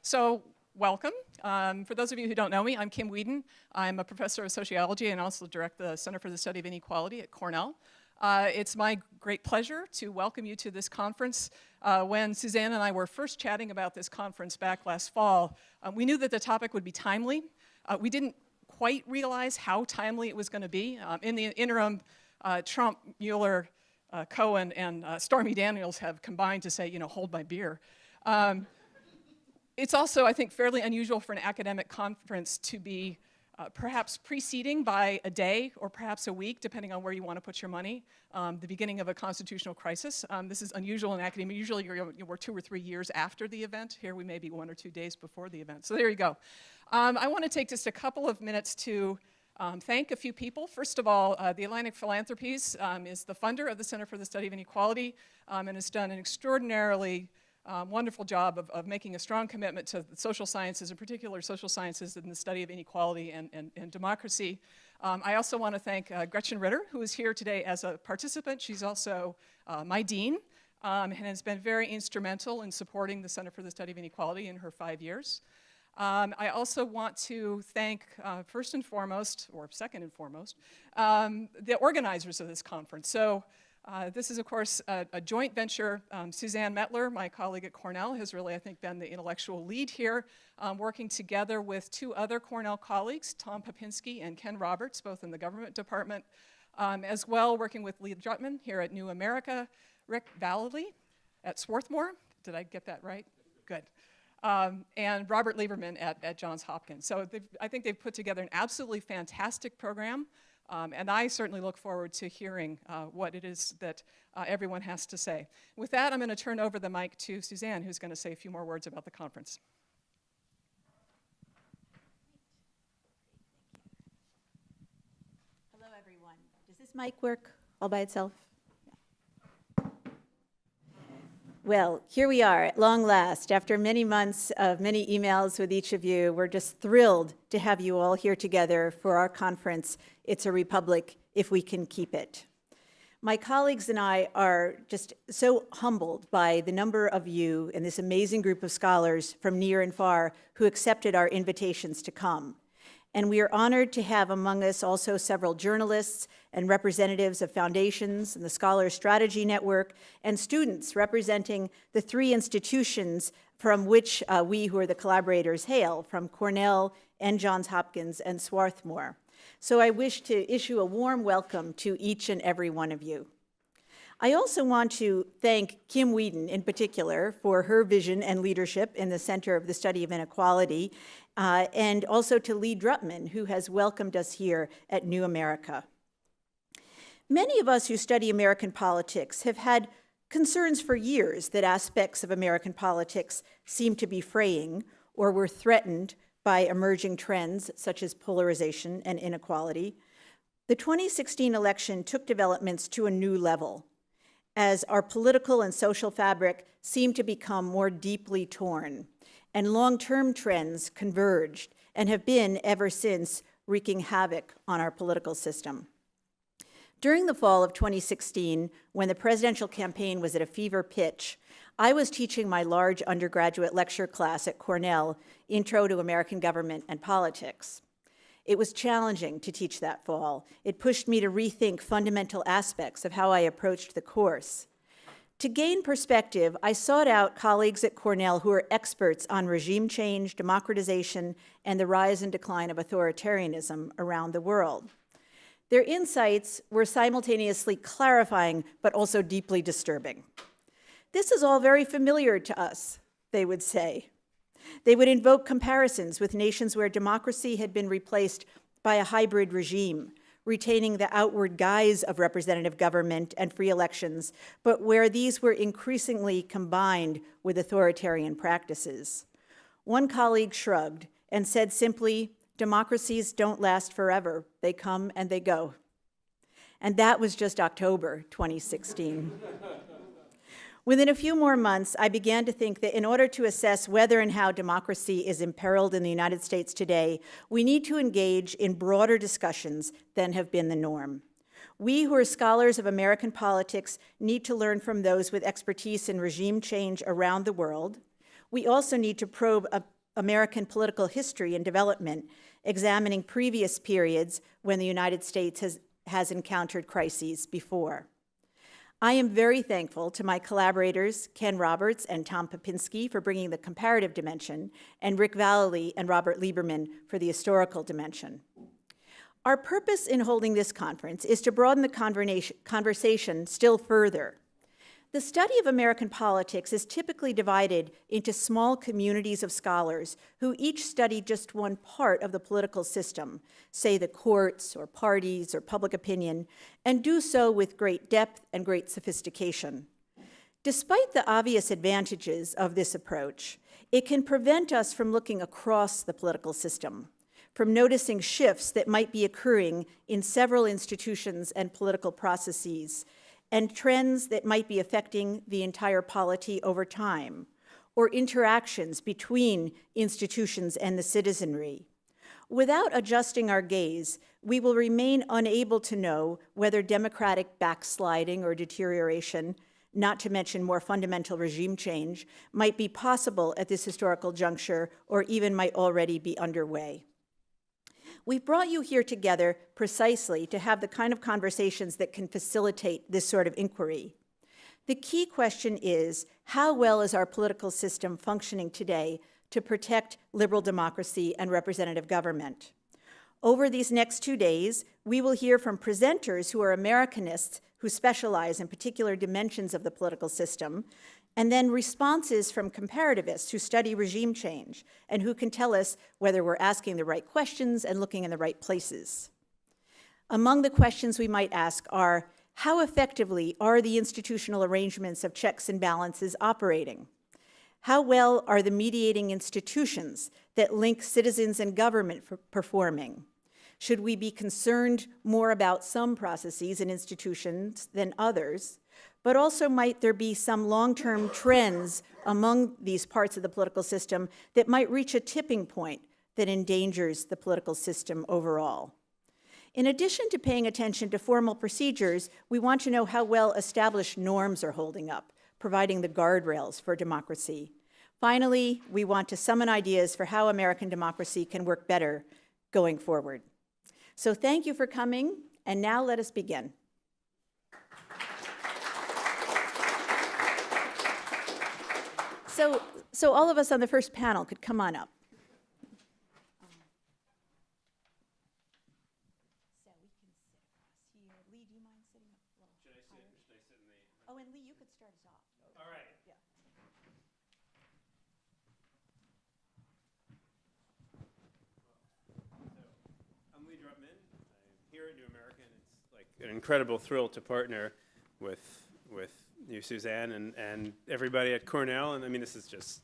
So welcome. For those of you who don't know me, I'm Kim Weeden. I'm a professor of sociology and also direct the Center for the Study of Inequality at Cornell. It's my great pleasure to welcome you to this conference. When Suzanne and I were first chatting about this conference back last fall, we knew that the topic would be timely. We didn't quite realize how timely it was going to be. In the interim, Trump, Mueller, Cohen, and Stormy Daniels have combined to say, hold my beer. It's also, I think, fairly unusual for an academic conference to be perhaps preceding by a day or perhaps a week, depending on where you want to put your money, the beginning of a constitutional crisis. This is unusual in academia. Usually we're 2 or 3 years after the event. Here we may be 1 or 2 days before the event. So there you go. I want to take just a couple of minutes to thank a few people. First of all, the Atlantic Philanthropies is the funder of the Center for the Study of Inequality and has done an extraordinarily wonderful job of making a strong commitment to the social sciences, in particular social sciences in the study of inequality and democracy. I also want to thank Gretchen Ritter, who is here today as a participant. She's also my dean and has been very instrumental in supporting the Center for the Study of Inequality in her 5 years. I also want to thank, first and foremost, or second and foremost, the organizers of this conference. So this is, of course, a joint venture. Suzanne Mettler, my colleague at Cornell, has really, I think, been the intellectual lead here, working together with 2 other Cornell colleagues, Tom Pepinsky and Ken Roberts, both in the government department, as well working with Drutman here at New America, Rick Valelly at Swarthmore. Did I get that right? Good. And Robert Lieberman at Johns Hopkins. So I think they've put together an absolutely fantastic program. And I certainly look forward to hearing what it is that everyone has to say. With that, I'm going to turn over the mic to Suzanne, who's going to say a few more words about the conference. Hello, everyone. Does this mic work all by itself? Well, here we are at long last. After many months of many emails with each of you, we're just thrilled to have you all here together for our conference, It's a Republic If We Can Keep It. My colleagues and I are just so humbled by the number of you and this amazing group of scholars from near and far who accepted our invitations to come. And we are honored to have among us also several journalists and representatives of foundations and the Scholar Strategy Network and students representing the 3 institutions from which we who are the collaborators hail, from Cornell and Johns Hopkins and Swarthmore. So I wish to issue a warm welcome to each and every one of you. I also want to thank Kim Weeden in particular for her vision and leadership in the Center of the Study of Inequality, and also to Lee Drutman, who has welcomed us here at New America. Many of us who study American politics have had concerns for years that aspects of American politics seem to be fraying or were threatened by emerging trends such as polarization and inequality. The 2016 election took developments to a new level, as our political and social fabric seemed to become more deeply torn, and long-term trends converged and have been ever since wreaking havoc on our political system. During the fall of 2016, when the presidential campaign was at a fever pitch, I was teaching my large undergraduate lecture class at Cornell, Intro to American Government and Politics. It was challenging to teach that fall. It pushed me to rethink fundamental aspects of how I approached the course. To gain perspective, I sought out colleagues at Cornell who are experts on regime change, democratization, and the rise and decline of authoritarianism around the world. Their insights were simultaneously clarifying, but also deeply disturbing. This is all very familiar to us, they would say. They would invoke comparisons with nations where democracy had been replaced by a hybrid regime, retaining the outward guise of representative government and free elections, but where these were increasingly combined with authoritarian practices. One colleague shrugged and said simply, "Democracies don't last forever. They come and they go." And that was just October 2016. Within a few more months, I began to think that in order to assess whether and how democracy is imperiled in the United States today, we need to engage in broader discussions than have been the norm. We who are scholars of American politics need to learn from those with expertise in regime change around the world. We also need to probe American political history and development, examining previous periods when the United States has encountered crises before. I am very thankful to my collaborators, Ken Roberts and Tom Pepinsky, for bringing the comparative dimension, and Rick Valelly and Robert Lieberman for the historical dimension. Our purpose in holding this conference is to broaden the conversation still further. The study of American politics is typically divided into small communities of scholars who each study just one part of the political system, say the courts or parties or public opinion, and do so with great depth and great sophistication. Despite the obvious advantages of this approach, it can prevent us from looking across the political system, from noticing shifts that might be occurring in several institutions and political processes, and trends that might be affecting the entire polity over time, or interactions between institutions and the citizenry. Without adjusting our gaze, we will remain unable to know whether democratic backsliding or deterioration, not to mention more fundamental regime change, might be possible at this historical juncture or even might already be underway. We've brought you here together precisely to have the kind of conversations that can facilitate this sort of inquiry. The key question is, how well is our political system functioning today to protect liberal democracy and representative government? Over these next 2 days, we will hear from presenters who are Americanists who specialize in particular dimensions of the political system, and then responses from comparativists who study regime change and who can tell us whether we're asking the right questions and looking in the right places. Among the questions we might ask are, how effectively are the institutional arrangements of checks and balances operating? How well are the mediating institutions that link citizens and government performing? Should we be concerned more about some processes and institutions than others? But also, might there be some long-term trends among these parts of the political system that might reach a tipping point that endangers the political system overall? In addition to paying attention to formal procedures, we want to know how well established norms are holding up, providing the guardrails for democracy. Finally, we want to summon ideas for how American democracy can work better going forward. So thank you for coming, and now let us begin. So all of us on the first panel could come on up. So we can sit across here. Lee, do you mind sitting up a little higher? Should I sit in the... Oh, and Lee, you could start us off. All right. Yeah. I'm Lee Drutman. I'm here at New America, and it's like an incredible thrill to partner with you, Suzanne, and everybody at Cornell. And I mean, this is just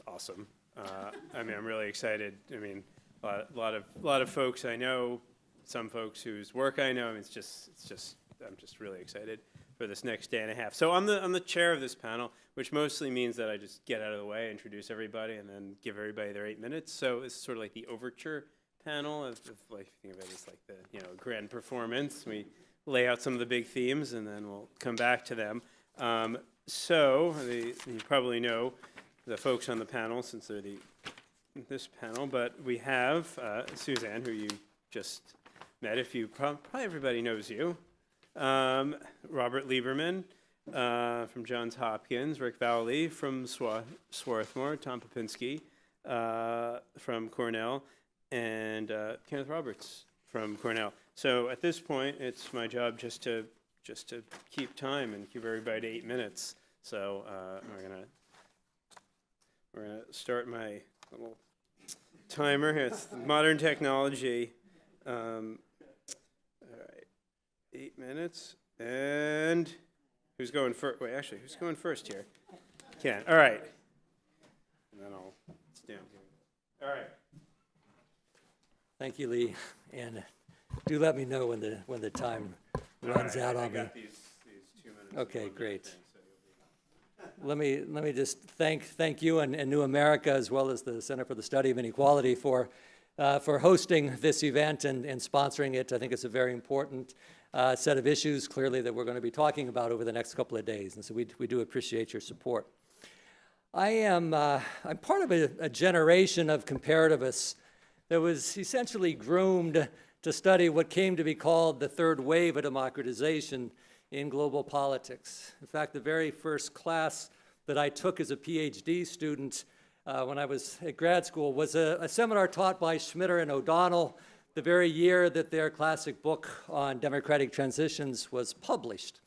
awesome. I mean, I'm really excited. I mean, a lot of folks I know, some folks whose work I know. I mean, I'm just really excited for this next day and a half. So I'm the chair of this panel, which mostly means that I just get out of the way, introduce everybody, and then give everybody their 8 minutes. So it's sort of like the overture panel, if like think of it as like the grand performance. We lay out some of the big themes, and then we'll come back to them. So you probably know the folks on the panel since they're this panel, but we have Suzanne, who you just met. If you probably everybody knows you. Robert Lieberman from Johns Hopkins, Rick Valelly from Swarthmore, Tom Pepinsky from Cornell, and Kenneth Roberts from Cornell. So at this point, it's my job just to keep time and keep everybody to 8 minutes. So we're gonna start my little timer. It's modern technology. All right, 8 minutes. And who's going first? Wait, actually, who's going first here? Ken. All right. And then I'll stand here. All right. Thank you, Lee, and do let me know when the time runs out on me. I got these 2 minutes. Okay, great. Let me just thank you and New America, as well as the Center for the Study of Inequality, for hosting this event and sponsoring it. I think it's a very important set of issues, clearly, that we're going to be talking about over the next couple of days, and so we do appreciate your support. I'm part of a generation of comparativists that was essentially groomed to study what came to be called the third wave of democratization in global politics. In fact, the very first class that I took as a PhD student when I was at grad school was a seminar taught by Schmitter and O'Donnell the very year that their classic book on democratic transitions was published.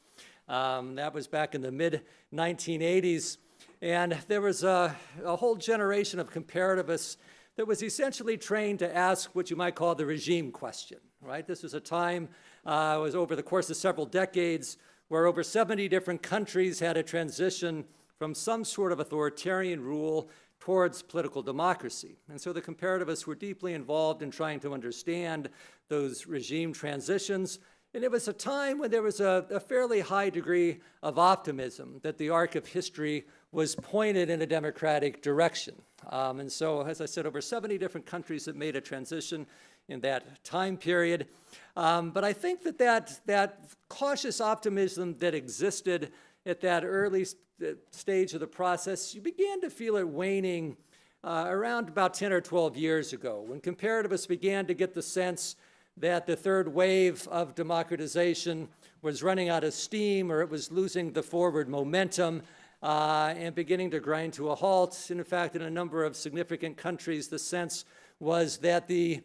That was back in the mid-1980s. And there was a whole generation of comparativists that was essentially trained to ask what you might call the regime question, right? This was a time, it was over the course of several decades, where over 70 different countries had a transition from some sort of authoritarian rule towards political democracy. And so the comparativists were deeply involved in trying to understand those regime transitions. And it was a time when there was a fairly high degree of optimism that the arc of history was pointed in a democratic direction. And so, as I said, over 70 different countries that made a transition in that time period. But I think that cautious optimism that existed at that early stage of the process, you began to feel it waning around about 10 or 12 years ago, when comparativists began to get the sense that the third wave of democratization was running out of steam, or it was losing the forward momentum and beginning to grind to a halt. And in fact, in a number of significant countries, the sense was that the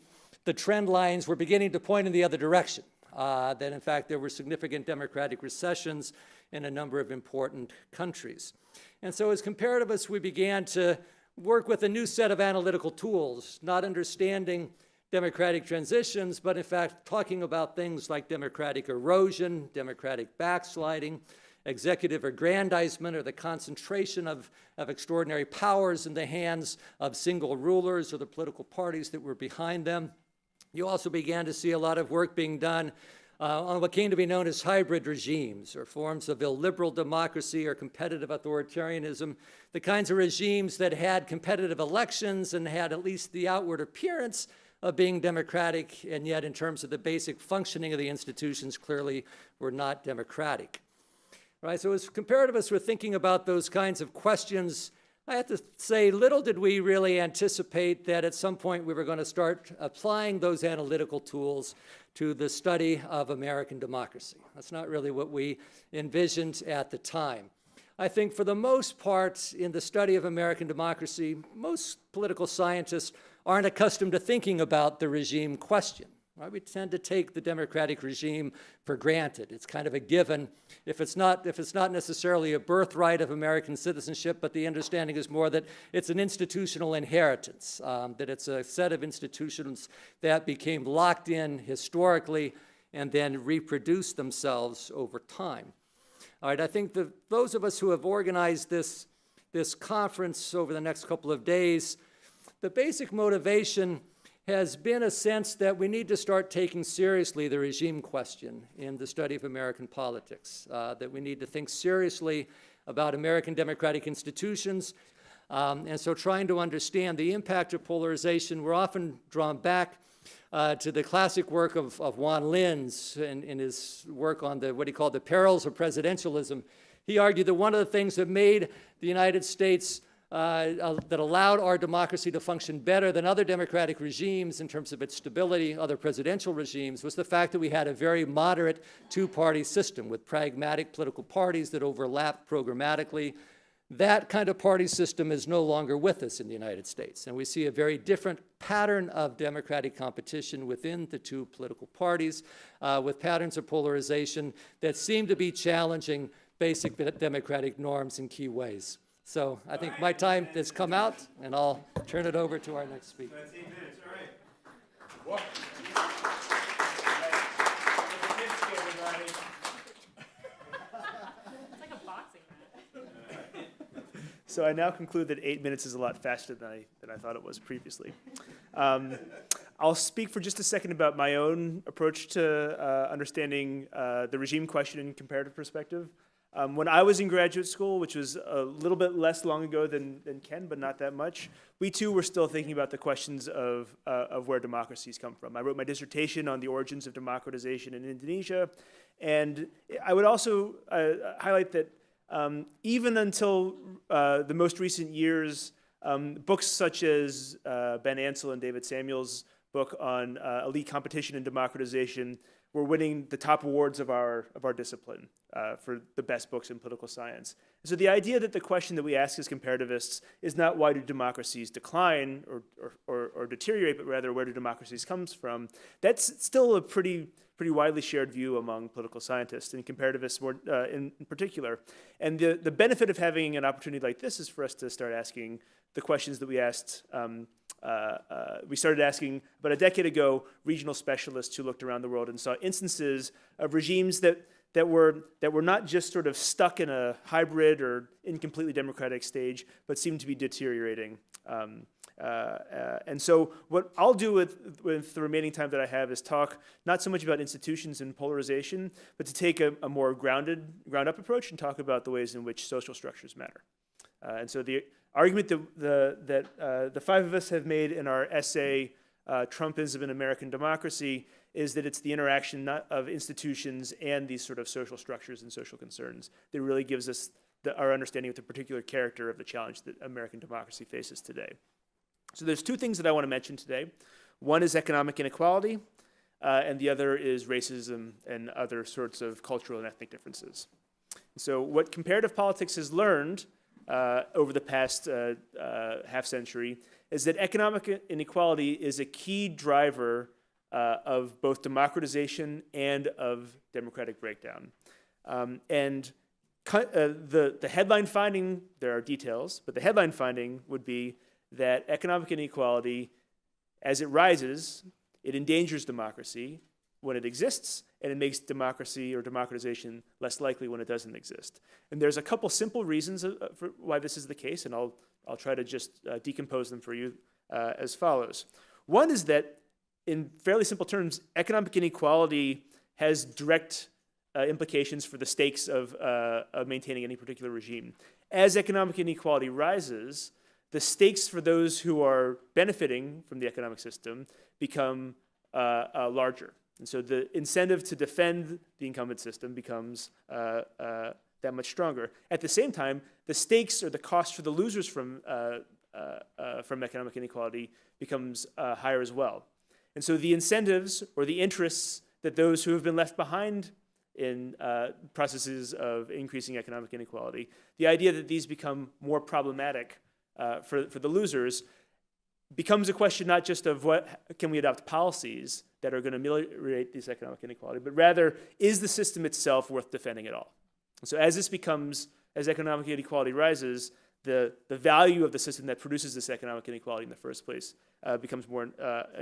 trend lines were beginning to point in the other direction, that in fact there were significant democratic recessions in a number of important countries. And so as comparativists, we began to work with a new set of analytical tools, not understanding democratic transitions, but in fact talking about things like democratic erosion, democratic backsliding, executive aggrandizement, or the concentration of extraordinary powers in the hands of single rulers or the political parties that were behind them. You also began to see a lot of work being done on what came to be known as hybrid regimes, or forms of illiberal democracy or competitive authoritarianism, the kinds of regimes that had competitive elections and had at least the outward appearance of being democratic, and yet in terms of the basic functioning of the institutions clearly were not democratic. Right, so as comparativists were thinking about those kinds of questions, I have to say, little did we really anticipate that at some point we were going to start applying those analytical tools to the study of American democracy. That's not really what we envisioned at the time. I think for the most part, in the study of American democracy, most political scientists aren't accustomed to thinking about the regime question. Right? We tend to take the democratic regime for granted. It's kind of a given. If it's not necessarily a birthright of American citizenship, but the understanding is more that it's an institutional inheritance, that it's a set of institutions that became locked in historically and then reproduced themselves over time. All right, I think that those of us who have organized this conference over the next couple of days, the basic motivation has been a sense that we need to start taking seriously the regime question in the study of American politics, that we need to think seriously about American democratic institutions, and so trying to understand the impact of polarization. We're often drawn back to the classic work of Juan Linz in his work on what he called the perils of presidentialism. He argued that one of the things that made the United States that allowed our democracy to function better than other democratic regimes in terms of its stability, other presidential regimes, was the fact that we had a very moderate two-party system with pragmatic political parties that overlapped programmatically. That kind of party system is no longer with us in the United States, and we see a very different pattern of democratic competition within the two political parties, with patterns of polarization that seem to be challenging basic democratic norms in key ways. So I think my time has come out, and I'll turn it over to our next speaker. That's 8 minutes, all right. It's like a boxing match. So I now conclude that 8 minutes is a lot faster than I thought it was previously. I'll speak for just a second about my own approach to understanding the regime question in comparative perspective. When I was in graduate school, which was a little bit less long ago than Ken, but not that much, we too were still thinking about the questions of where democracies come from. I wrote my dissertation on the origins of democratization in Indonesia, and I would also highlight that even until the most recent years, books such as Ben Ansel and David Samuel's book on elite competition and democratization were winning the top awards of our discipline for the best books in political science. So the idea that the question that we ask as comparativists is not why do democracies decline or deteriorate, but rather where do democracies come from, that's still a pretty widely shared view among political scientists and comparativists more, in particular. And the benefit of having an opportunity like this is for us to start asking the questions that we asked. We started asking about a decade ago regional specialists who looked around the world and saw instances of regimes that were not just sort of stuck in a hybrid or incompletely democratic stage, but seemed to be deteriorating. And so what I'll do with the remaining time that I have is talk not so much about institutions and polarization, but to take a more ground-up approach and talk about the ways in which social structures matter. And so the argument that the five of us have made in our essay, Trumpism in American Democracy, is that it's the interaction not of institutions and these sort of social structures and social concerns that really gives us our understanding of the particular character of the challenge that American democracy faces today. So there's two things that I want to mention today. One is economic inequality, and the other is racism and other sorts of cultural and ethnic differences. So what comparative politics has learned over the past half century is that economic inequality is a key driver of both democratization and of democratic breakdown. And the headline finding, there are details, but the headline finding would be that economic inequality, as it rises, it endangers democracy when it exists, and it makes democracy or democratization less likely when it doesn't exist. And there's a couple simple reasons for why this is the case, and I'll try to just decompose them for you as follows. One is that, in fairly simple terms, economic inequality has direct implications for the stakes of maintaining any particular regime. As economic inequality rises, the stakes for those who are benefiting from the economic system become larger. And so the incentive to defend the incumbent system becomes that much stronger. At the same time, the stakes or the cost for the losers from economic inequality becomes higher as well. And so the incentives or the interests that those who have been left behind in processes of increasing economic inequality, the idea that these become more problematic for the losers becomes a question not just of what can we adopt policies that are going to ameliorate this economic inequality, but rather, is the system itself worth defending at all? So as economic inequality rises, the value of the system that produces this economic inequality in the first place becomes more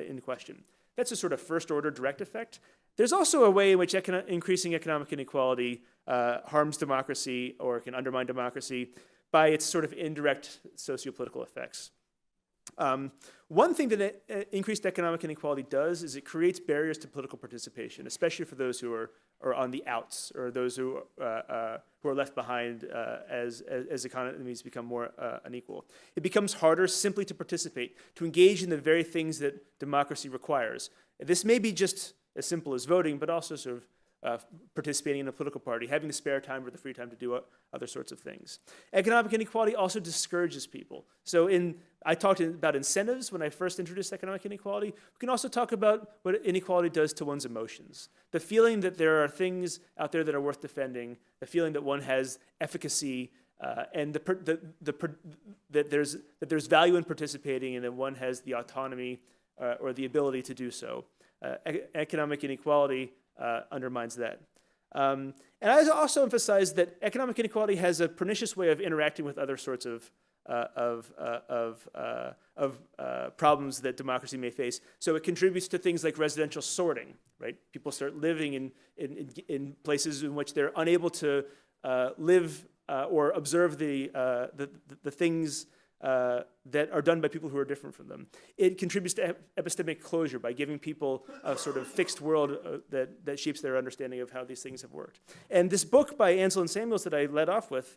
in question. That's a sort of first-order direct effect. There's also a way in which increasing economic inequality harms democracy or can undermine democracy by its sort of indirect sociopolitical effects. One thing that increased economic inequality does is it creates barriers to political participation, especially for those who are on the outs or those who are left behind as economies become more unequal. It becomes harder simply to participate, to engage in the very things that democracy requires. This may be just as simple as voting, but also sort of participating in a political party, having the spare time or the free time to do other sorts of things. Economic inequality also discourages people. So I talked about incentives when I first introduced economic inequality. We can also talk about what inequality does to one's emotions. The feeling that there are things out there that are worth defending, the feeling that one has efficacy, and that there's value in participating and that one has the autonomy or the ability to do so. Economic inequality undermines that. And I also emphasize that economic inequality has a pernicious way of interacting with other sorts of problems that democracy may face. So it contributes to things like residential sorting, right? People start living in places in which they're unable to live or observe the things that are done by people who are different from them. It contributes to epistemic closure by giving people a sort of fixed world that shapes their understanding of how these things have worked. And this book by Ansel and Samuels that I led off with,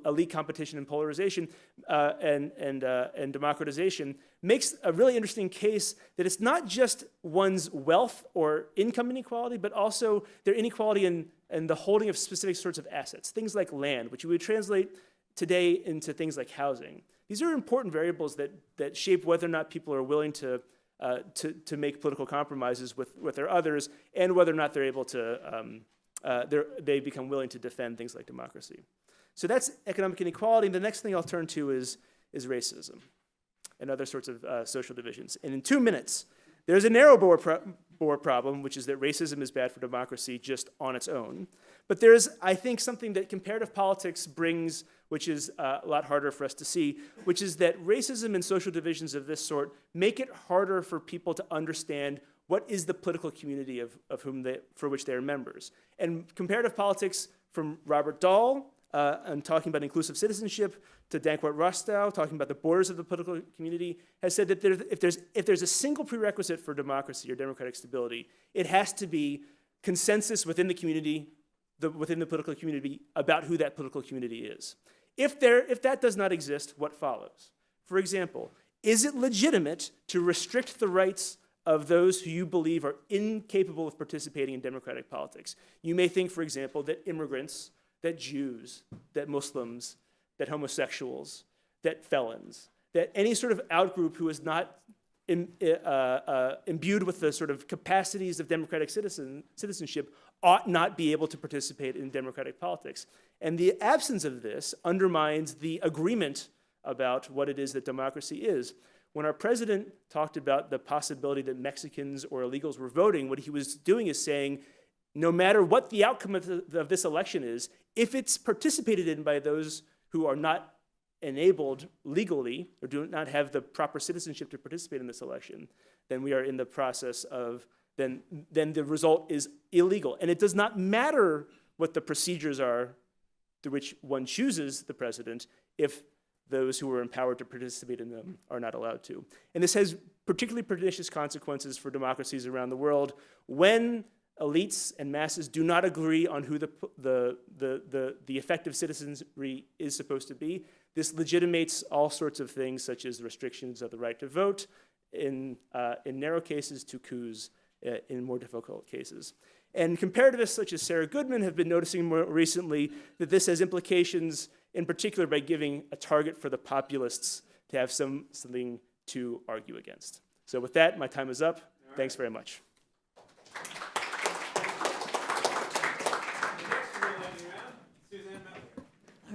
Elite Competition and Polarization and Democratization, makes a really interesting case that it's not just one's wealth or income inequality, but also their inequality in and the holding of specific sorts of assets, things like land, which you would translate today into things like housing. These are important variables that shape whether or not people are willing to make political compromises with their others, and whether or not they're able to, they become willing to defend things like democracy. So that's economic inequality. And the next thing I'll turn to is racism and other sorts of social divisions. And in 2 minutes, there's a narrow bore problem, which is that racism is bad for democracy just on its own. But there's, I think, something that comparative politics brings, which is a lot harder for us to see, which is that racism and social divisions of this sort make it harder for people to understand what is the political community for which they are members. And comparative politics, from Robert Dahl, and talking about inclusive citizenship, to Dankwart Rostow, talking about the borders of the political community, has said that if there's a single prerequisite for democracy or democratic stability, it has to be consensus within the community, within the political community, about who that political community is. If that does not exist, what follows? For example, is it legitimate to restrict the rights of those who you believe are incapable of participating in democratic politics? You may think, for example, that immigrants, that Jews, that Muslims, that homosexuals, that felons, that any sort of outgroup who is not imbued with the sort of capacities of democratic citizenship ought not be able to participate in democratic politics. And the absence of this undermines the agreement about what it is that democracy is. When our president talked about the possibility that Mexicans or illegals were voting, what he was doing is saying, no matter what the outcome of this election is, if it's participated in by those who are not enabled legally or do not have the proper citizenship to participate in this election, then we are in the process of, then the result is illegal. And it does not matter what the procedures are through which one chooses the president if those who are empowered to participate in them are not allowed to. And this has particularly pernicious consequences for democracies around the world when elites and masses do not agree on who the effective citizenry is supposed to be. This legitimates all sorts of things, such as restrictions of the right to vote in narrow cases to coups in more difficult cases. And comparativists such as Sarah Goodman have been noticing more recently that this has implications, in particular by giving a target for the populists to have something to argue against. So with that, my time is up. Thanks very much.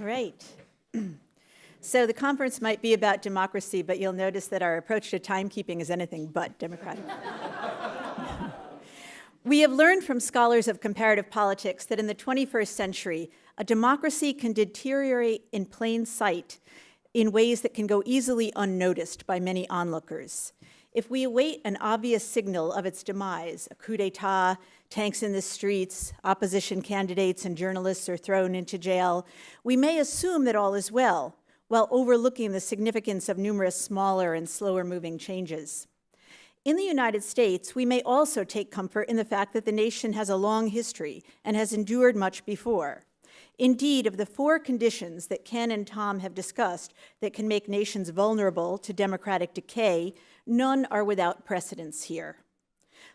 All right. So the conference might be about democracy, but you'll notice that our approach to timekeeping is anything but democratic. We have learned from scholars of comparative politics that in the 21st century, a democracy can deteriorate in plain sight in ways that can go easily unnoticed by many onlookers. If we await an obvious signal of its demise, a coup d'etat, tanks in the streets, opposition candidates and journalists are thrown into jail, we may assume that all is well, while overlooking the significance of numerous smaller and slower-moving changes. In the United States, we may also take comfort in the fact that the nation has a long history and has endured much before. Indeed, of the 4 conditions that Ken and Tom have discussed that can make nations vulnerable to democratic decay, none are without precedence here.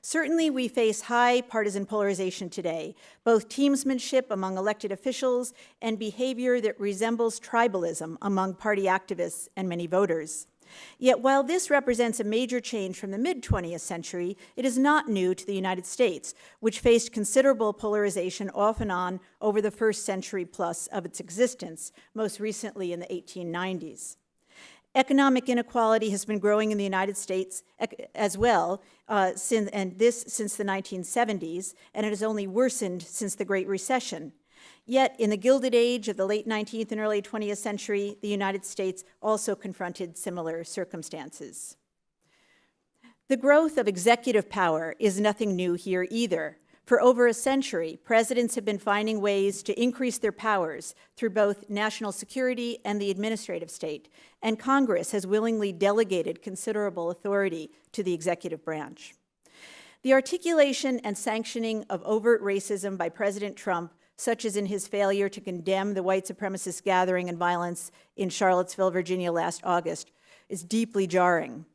Certainly, we face high partisan polarization today, both teamsmanship among elected officials and behavior that resembles tribalism among party activists and many voters. Yet while this represents a major change from the mid-20th century, it is not new to the United States, which faced considerable polarization off and on over the first century plus of its existence, most recently in the 1890s. Economic inequality has been growing in the United States as well, since the 1970s, and it has only worsened since the Great Recession. Yet, in the Gilded Age of the late 19th and early 20th century, the United States also confronted similar circumstances. The growth of executive power is nothing new here either. For over a century, presidents have been finding ways to increase their powers through both national security and the administrative state, and Congress has willingly delegated considerable authority to the executive branch. The articulation and sanctioning of overt racism by President Trump, such as in his failure to condemn the white supremacist gathering and violence in Charlottesville, Virginia last August, is deeply jarring.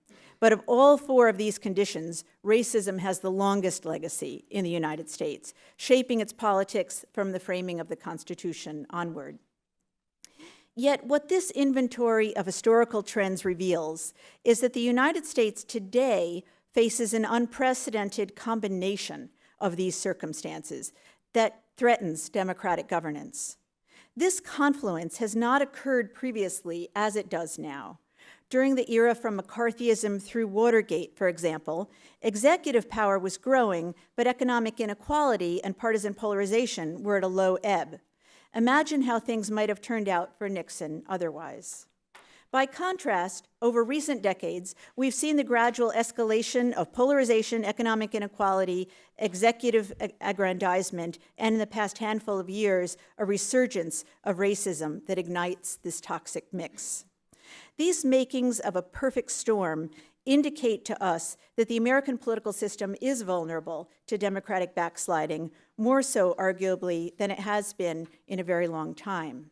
But of all four of these conditions, racism has the longest legacy in the United States, shaping its politics from the framing of the Constitution onward. Yet what this inventory of historical trends reveals is that the United States today faces an unprecedented combination of these circumstances that threatens democratic governance. This confluence has not occurred previously as it does now. During the era from McCarthyism through Watergate, for example, executive power was growing, but economic inequality and partisan polarization were at a low ebb. Imagine how things might have turned out for Nixon otherwise. By contrast, over recent decades, we've seen the gradual escalation of polarization, economic inequality, executive aggrandizement, and in the past handful of years, a resurgence of racism that ignites this toxic mix. These makings of a perfect storm indicate to us that the American political system is vulnerable to democratic backsliding, more so, arguably, than it has been in a very long time.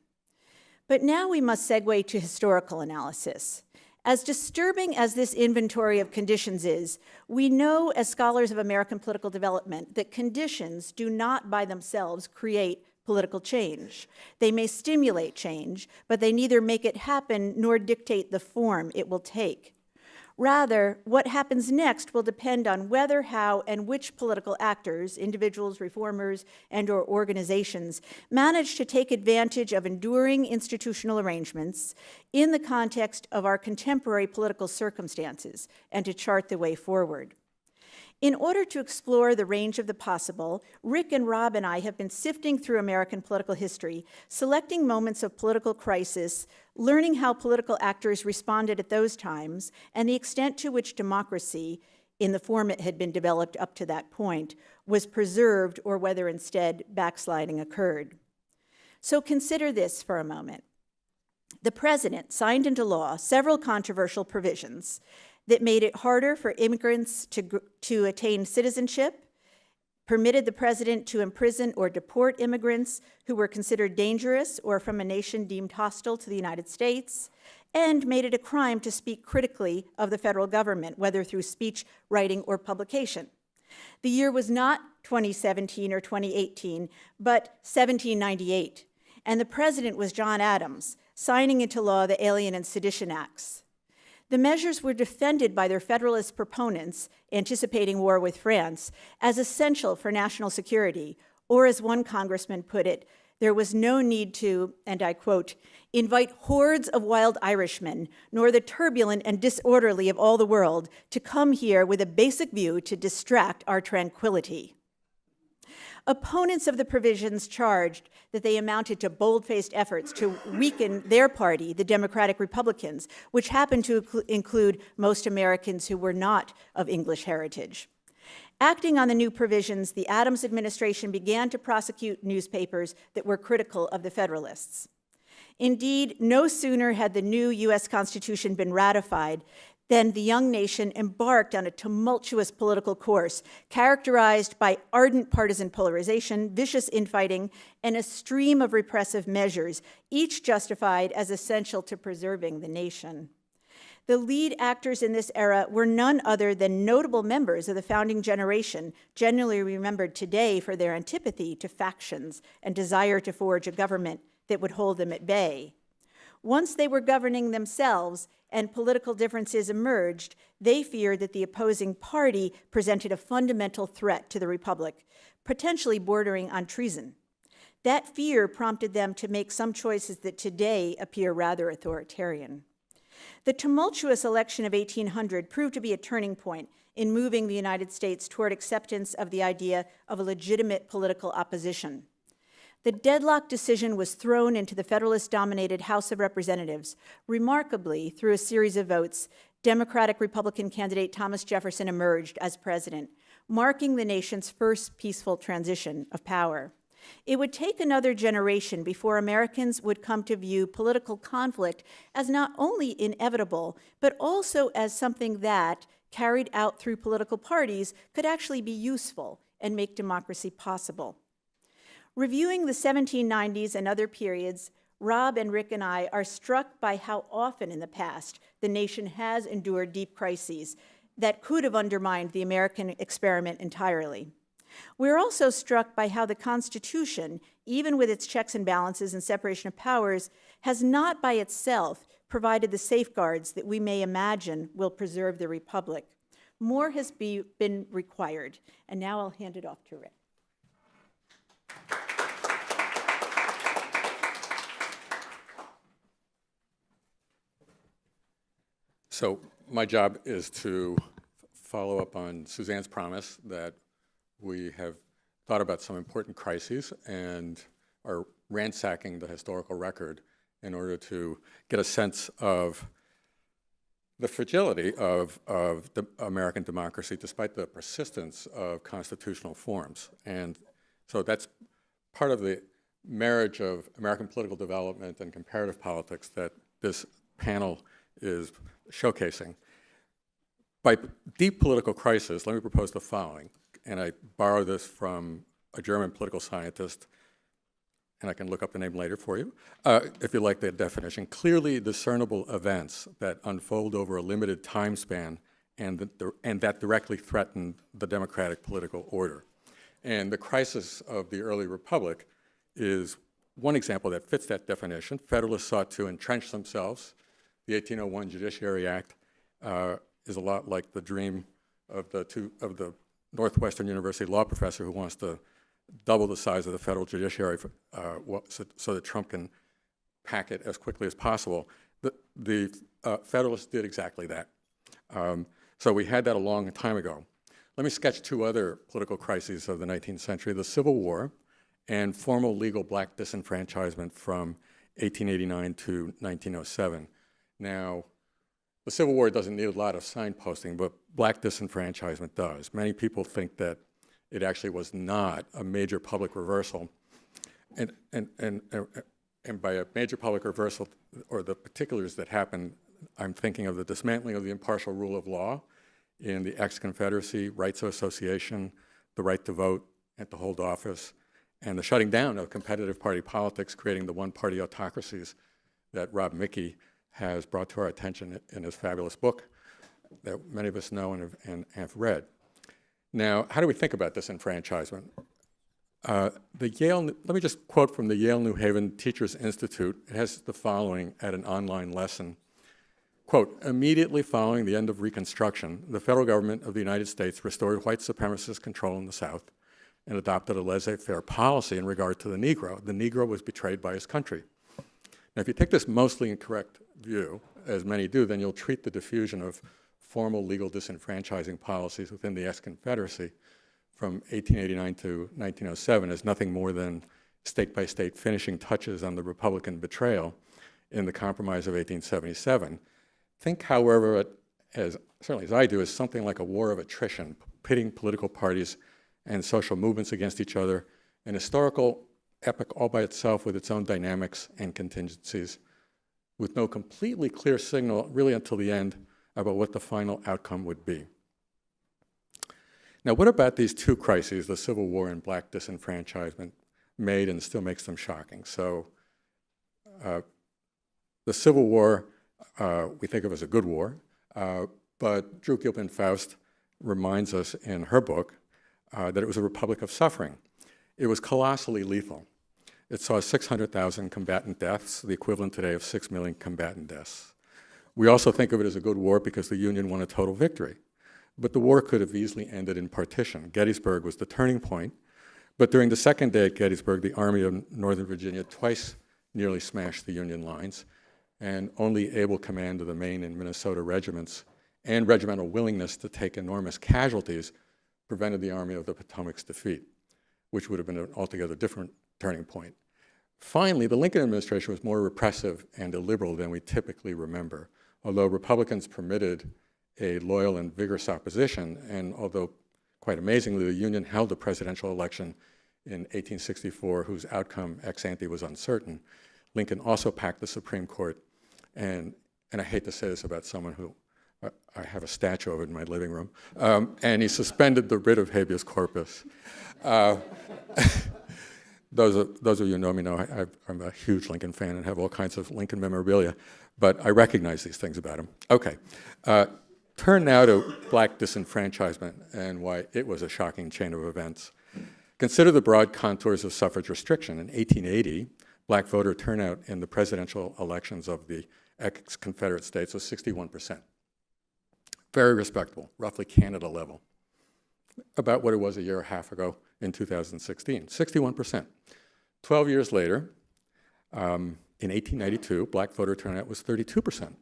But now we must segue to historical analysis. As disturbing as this inventory of conditions is, we know as scholars of American political development that conditions do not by themselves create political change. They may stimulate change, but they neither make it happen nor dictate the form it will take. Rather, what happens next will depend on whether, how, and which political actors, individuals, reformers, and/or organizations, manage to take advantage of enduring institutional arrangements in the context of our contemporary political circumstances and to chart the way forward. In order to explore the range of the possible, Rick and Rob and I have been sifting through American political history, selecting moments of political crisis, learning how political actors responded at those times, and the extent to which democracy, in the form it had been developed up to that point, was preserved or whether instead backsliding occurred. So consider this for a moment. The president signed into law several controversial provisions that made it harder for immigrants to attain citizenship, permitted the president to imprison or deport immigrants who were considered dangerous or from a nation deemed hostile to the United States, and made it a crime to speak critically of the federal government, whether through speech, writing, or publication. The year was not 2017 or 2018, but 1798, and the president was John Adams, signing into law the Alien and Sedition Acts. The measures were defended by their Federalist proponents, anticipating war with France, as essential for national security, or as one congressman put it, there was no need to, and I quote, invite hordes of wild Irishmen, nor the turbulent and disorderly of all the world, to come here with a basic view to distract our tranquility. Opponents of the provisions charged that they amounted to bold-faced efforts to weaken their party, the Democratic Republicans, which happened to include most Americans who were not of English heritage. Acting on the new provisions, the Adams administration began to prosecute newspapers that were critical of the Federalists. Indeed, no sooner had the new U.S. Constitution been ratified than the young nation embarked on a tumultuous political course characterized by ardent partisan polarization, vicious infighting, and a stream of repressive measures, each justified as essential to preserving the nation. The lead actors in this era were none other than notable members of the founding generation, generally remembered today for their antipathy to factions and desire to forge a government that would hold them at bay. Once they were governing themselves and political differences emerged, they feared that the opposing party presented a fundamental threat to the republic, potentially bordering on treason. That fear prompted them to make some choices that today appear rather authoritarian. The tumultuous election of 1800 proved to be a turning point in moving the United States toward acceptance of the idea of a legitimate political opposition. The deadlock decision was thrown into the Federalist-dominated House of Representatives. Remarkably, through a series of votes, Democratic-Republican candidate Thomas Jefferson emerged as president, marking the nation's first peaceful transition of power. It would take another generation before Americans would come to view political conflict as not only inevitable, but also as something that, carried out through political parties, could actually be useful and make democracy possible. Reviewing the 1790s and other periods, Rob and Rick and I are struck by how often in the past the nation has endured deep crises that could have undermined the American experiment entirely. We're also struck by how the Constitution, even with its checks and balances and separation of powers, has not by itself provided the safeguards that we may imagine will preserve the Republic. More has been required, and now I'll hand it off to Rick. So my job is to follow up on Suzanne's promise that we have thought about some important crises and are ransacking the historical record in order to get a sense of the fragility of the American democracy despite the persistence of constitutional forms. And so that's part of the marriage of American political development and comparative politics that this panel is showcasing. By deep political crisis, let me propose the following, and I borrow this from a German political scientist, and I can look up the name later for you, if you like the definition. Clearly discernible events that unfold over a limited time span and that directly threaten the democratic political order. And the crisis of the early republic is one example that fits that definition. Federalists sought to entrench themselves. The 1801 Judiciary Act is a lot like the dream of the Northwestern University law professor who wants to double the size of the federal judiciary so that Trump can pack it as quickly as possible. The Federalists did exactly that. So we had that a long time ago. Let me sketch two other political crises of the 19th century, the Civil War and formal legal black disenfranchisement from 1889 to 1907. Now, the Civil War doesn't need a lot of signposting, but black disenfranchisement does. Many people think that it actually was not a major public reversal. And by a major public reversal, or the particulars that happened, I'm thinking of the dismantling of the impartial rule of law in the ex-Confederacy, rights of association, the right to vote and to hold office, and the shutting down of competitive party politics, creating the one-party autocracies that Rob Mickey has brought to our attention in his fabulous book that many of us know and have read. Now, how do we think about disenfranchisement? Let me just quote from the Yale New Haven Teachers Institute. It has the following at an online lesson. Quote, immediately following the end of Reconstruction, the federal government of the United States restored white supremacist control in the South and adopted a laissez-faire policy in regard to the Negro. The Negro was betrayed by his country. Now, if you take this mostly incorrect view, as many do, then you'll treat the diffusion of formal legal disenfranchising policies within the ex-Confederacy from 1889 to 1907 as nothing more than state-by-state finishing touches on the Republican betrayal in the Compromise of 1877. Think, however, certainly as I do, as something like a war of attrition, pitting political parties and social movements against each other, an historical epic all by itself with its own dynamics and contingencies, with no completely clear signal really until the end about what the final outcome would be. Now, what about these two crises, the Civil War and black disenfranchisement, made and still makes them shocking? So the Civil War we think of as a good war, but Drew Gilpin-Faust reminds us in her book that it was a republic of suffering. It was colossally lethal. It saw 600,000 combatant deaths, the equivalent today of 6 million combatant deaths. We also think of it as a good war because the Union won a total victory. But the war could have easily ended in partition. Gettysburg was the turning point. But during the second day at Gettysburg, the Army of Northern Virginia twice nearly smashed the Union lines, and only able command of the Maine and Minnesota regiments and regimental willingness to take enormous casualties prevented the Army of the Potomac's defeat, which would have been an altogether different turning point. Finally, the Lincoln administration was more repressive and illiberal than we typically remember. Although Republicans permitted a loyal and vigorous opposition, and although quite amazingly the Union held a presidential election in 1864 whose outcome ex ante was uncertain, Lincoln also packed the Supreme Court, and I hate to say this about someone who I have a statue of it in my living room, and he suspended the writ of habeas corpus. those of you who know me know I'm a huge Lincoln fan and have all kinds of Lincoln memorabilia, but I recognize these things about him. Okay, turn now to black disenfranchisement and why it was a shocking chain of events. Consider the broad contours of suffrage restriction. In 1880, black voter turnout in the presidential elections of the ex-Confederate states was 61%. Very respectable, roughly Canada level. About what it was a year and a half ago in 2016, 61%. 12 years later, in 1892, black voter turnout was 32%,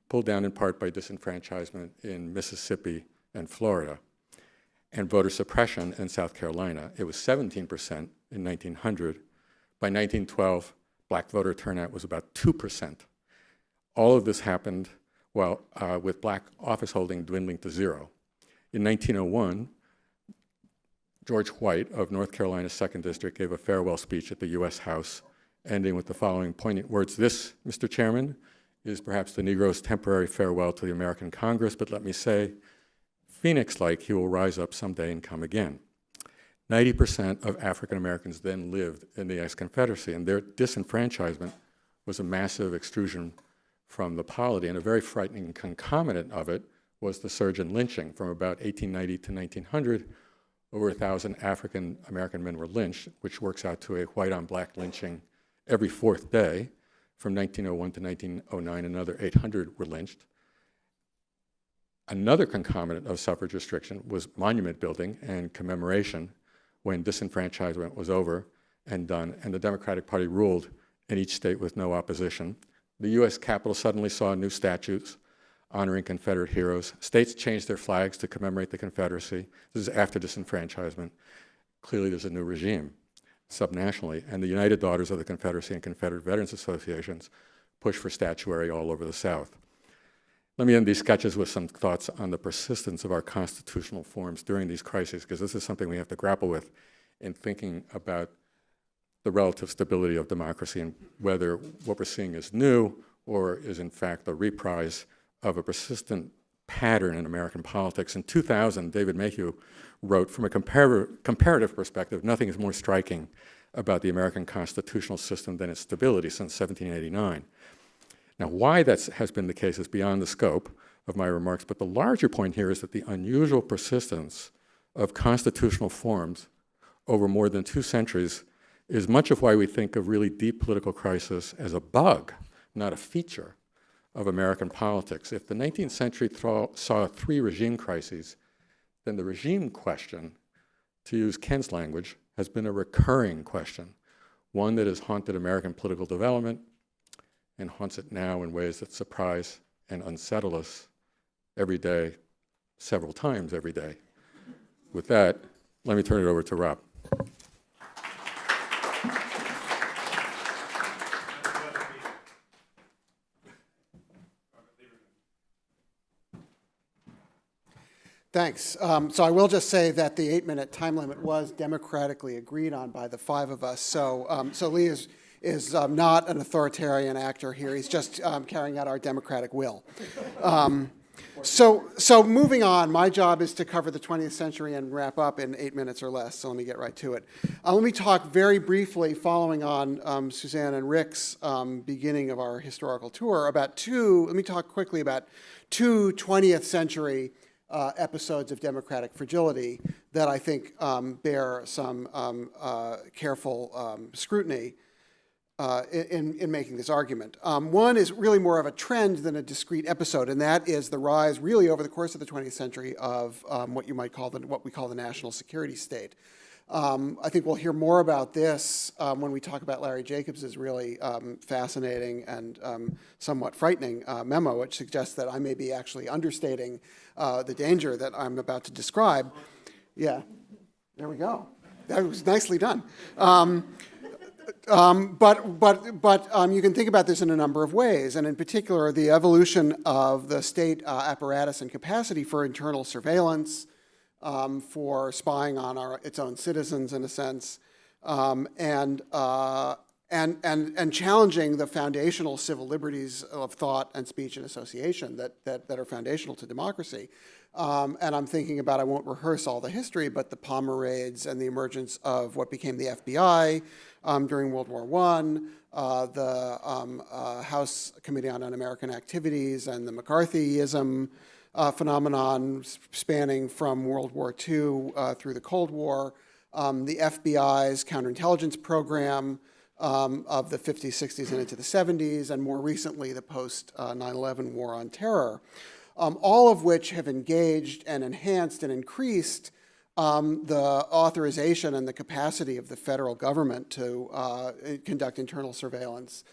pulled down in part by disenfranchisement in Mississippi and Florida, and voter suppression in South Carolina. It was 17% in 1900. By 1912, black voter turnout was about 2%. All of this happened while with black office holding dwindling to zero. In 1901, George White of North Carolina's 2nd District gave a farewell speech at the U.S. House, ending with the following poignant words: "This, Mr. Chairman, is perhaps the Negro's temporary farewell to the American Congress, but let me say, Phoenix-like, he will rise up someday and come again." 90% of African Americans then lived in the ex-Confederacy, and their disenfranchisement was a massive extrusion from the polity, and a very frightening concomitant of it was the surge in lynching. From about 1890 to 1900, over 1,000 African American men were lynched, which works out to a white-on-black lynching every 4th day. From 1901 to 1909, another 800 were lynched. Another concomitant of suffrage restriction was monument building and commemoration when disenfranchisement was over and done, and the Democratic Party ruled in each state with no opposition. The U.S. Capitol suddenly saw new statues honoring Confederate heroes. States changed their flags to commemorate the Confederacy. This is after disenfranchisement. Clearly there's a new regime subnationally, and the United Daughters of the Confederacy and Confederate Veterans Associations push for statuary all over the South. Let me end these sketches with some thoughts on the persistence of our constitutional forms during these crises, because this is something we have to grapple with in thinking about the relative stability of democracy and whether what we're seeing is new or is in fact a reprise of a persistent pattern in American politics. In 2000, David Mayhew wrote, "From a comparative perspective, nothing is more striking about the American constitutional system than its stability since 1789. Now, why that has been the case is beyond the scope of my remarks, but the larger point here is that the unusual persistence of constitutional forms over more than 2 centuries is much of why we think of really deep political crisis as a bug, not a feature of American politics. If the 19th century saw 3 regime crises, then the regime question, to use Ken's language, has been a recurring question, one that has haunted American political development and haunts it now in ways that surprise and unsettle us every day, several times every day. With that, let me turn it over to Rob. Thanks. So I will just say that the 8-minute time limit was democratically agreed on by the 5 of us. So Lee is not an authoritarian actor here. He's just carrying out our democratic will. So moving on, my job is to cover the 20th century and wrap up in 8 minutes or less. So let me get right to it. Let me talk very briefly, following on Suzanne and Rick's beginning of our historical tour, about let me talk quickly about 2 20th century episodes of democratic fragility that I think bear some careful scrutiny in making this argument. One is really more of a trend than a discrete episode, and that is the rise, really over the course of the 20th century, of what we call the national security state. I think we'll hear more about this when we talk about Larry Jacobs's really fascinating and somewhat frightening memo, which suggests that I may be actually understating the danger that I'm about to describe. Yeah, there we go. That was nicely done. But you can think about this in a number of ways, and in particular, the evolution of the state apparatus and capacity for internal surveillance, for spying on its own citizens, in a sense, and and challenging the foundational civil liberties of thought and speech and association that are foundational to democracy. And I'm thinking about, I won't rehearse all the history, but the Palmer raids and the emergence of what became the FBI during World War I, the House Committee on Un-American Activities and the McCarthyism phenomenon spanning from World War II through the Cold War, the FBI's counterintelligence program of the 50s, 60s, and into the 70s, and more recently the post-9/11 war on terror, all of which have engaged and enhanced and increased the authorization and the capacity of the federal government to conduct internal surveillance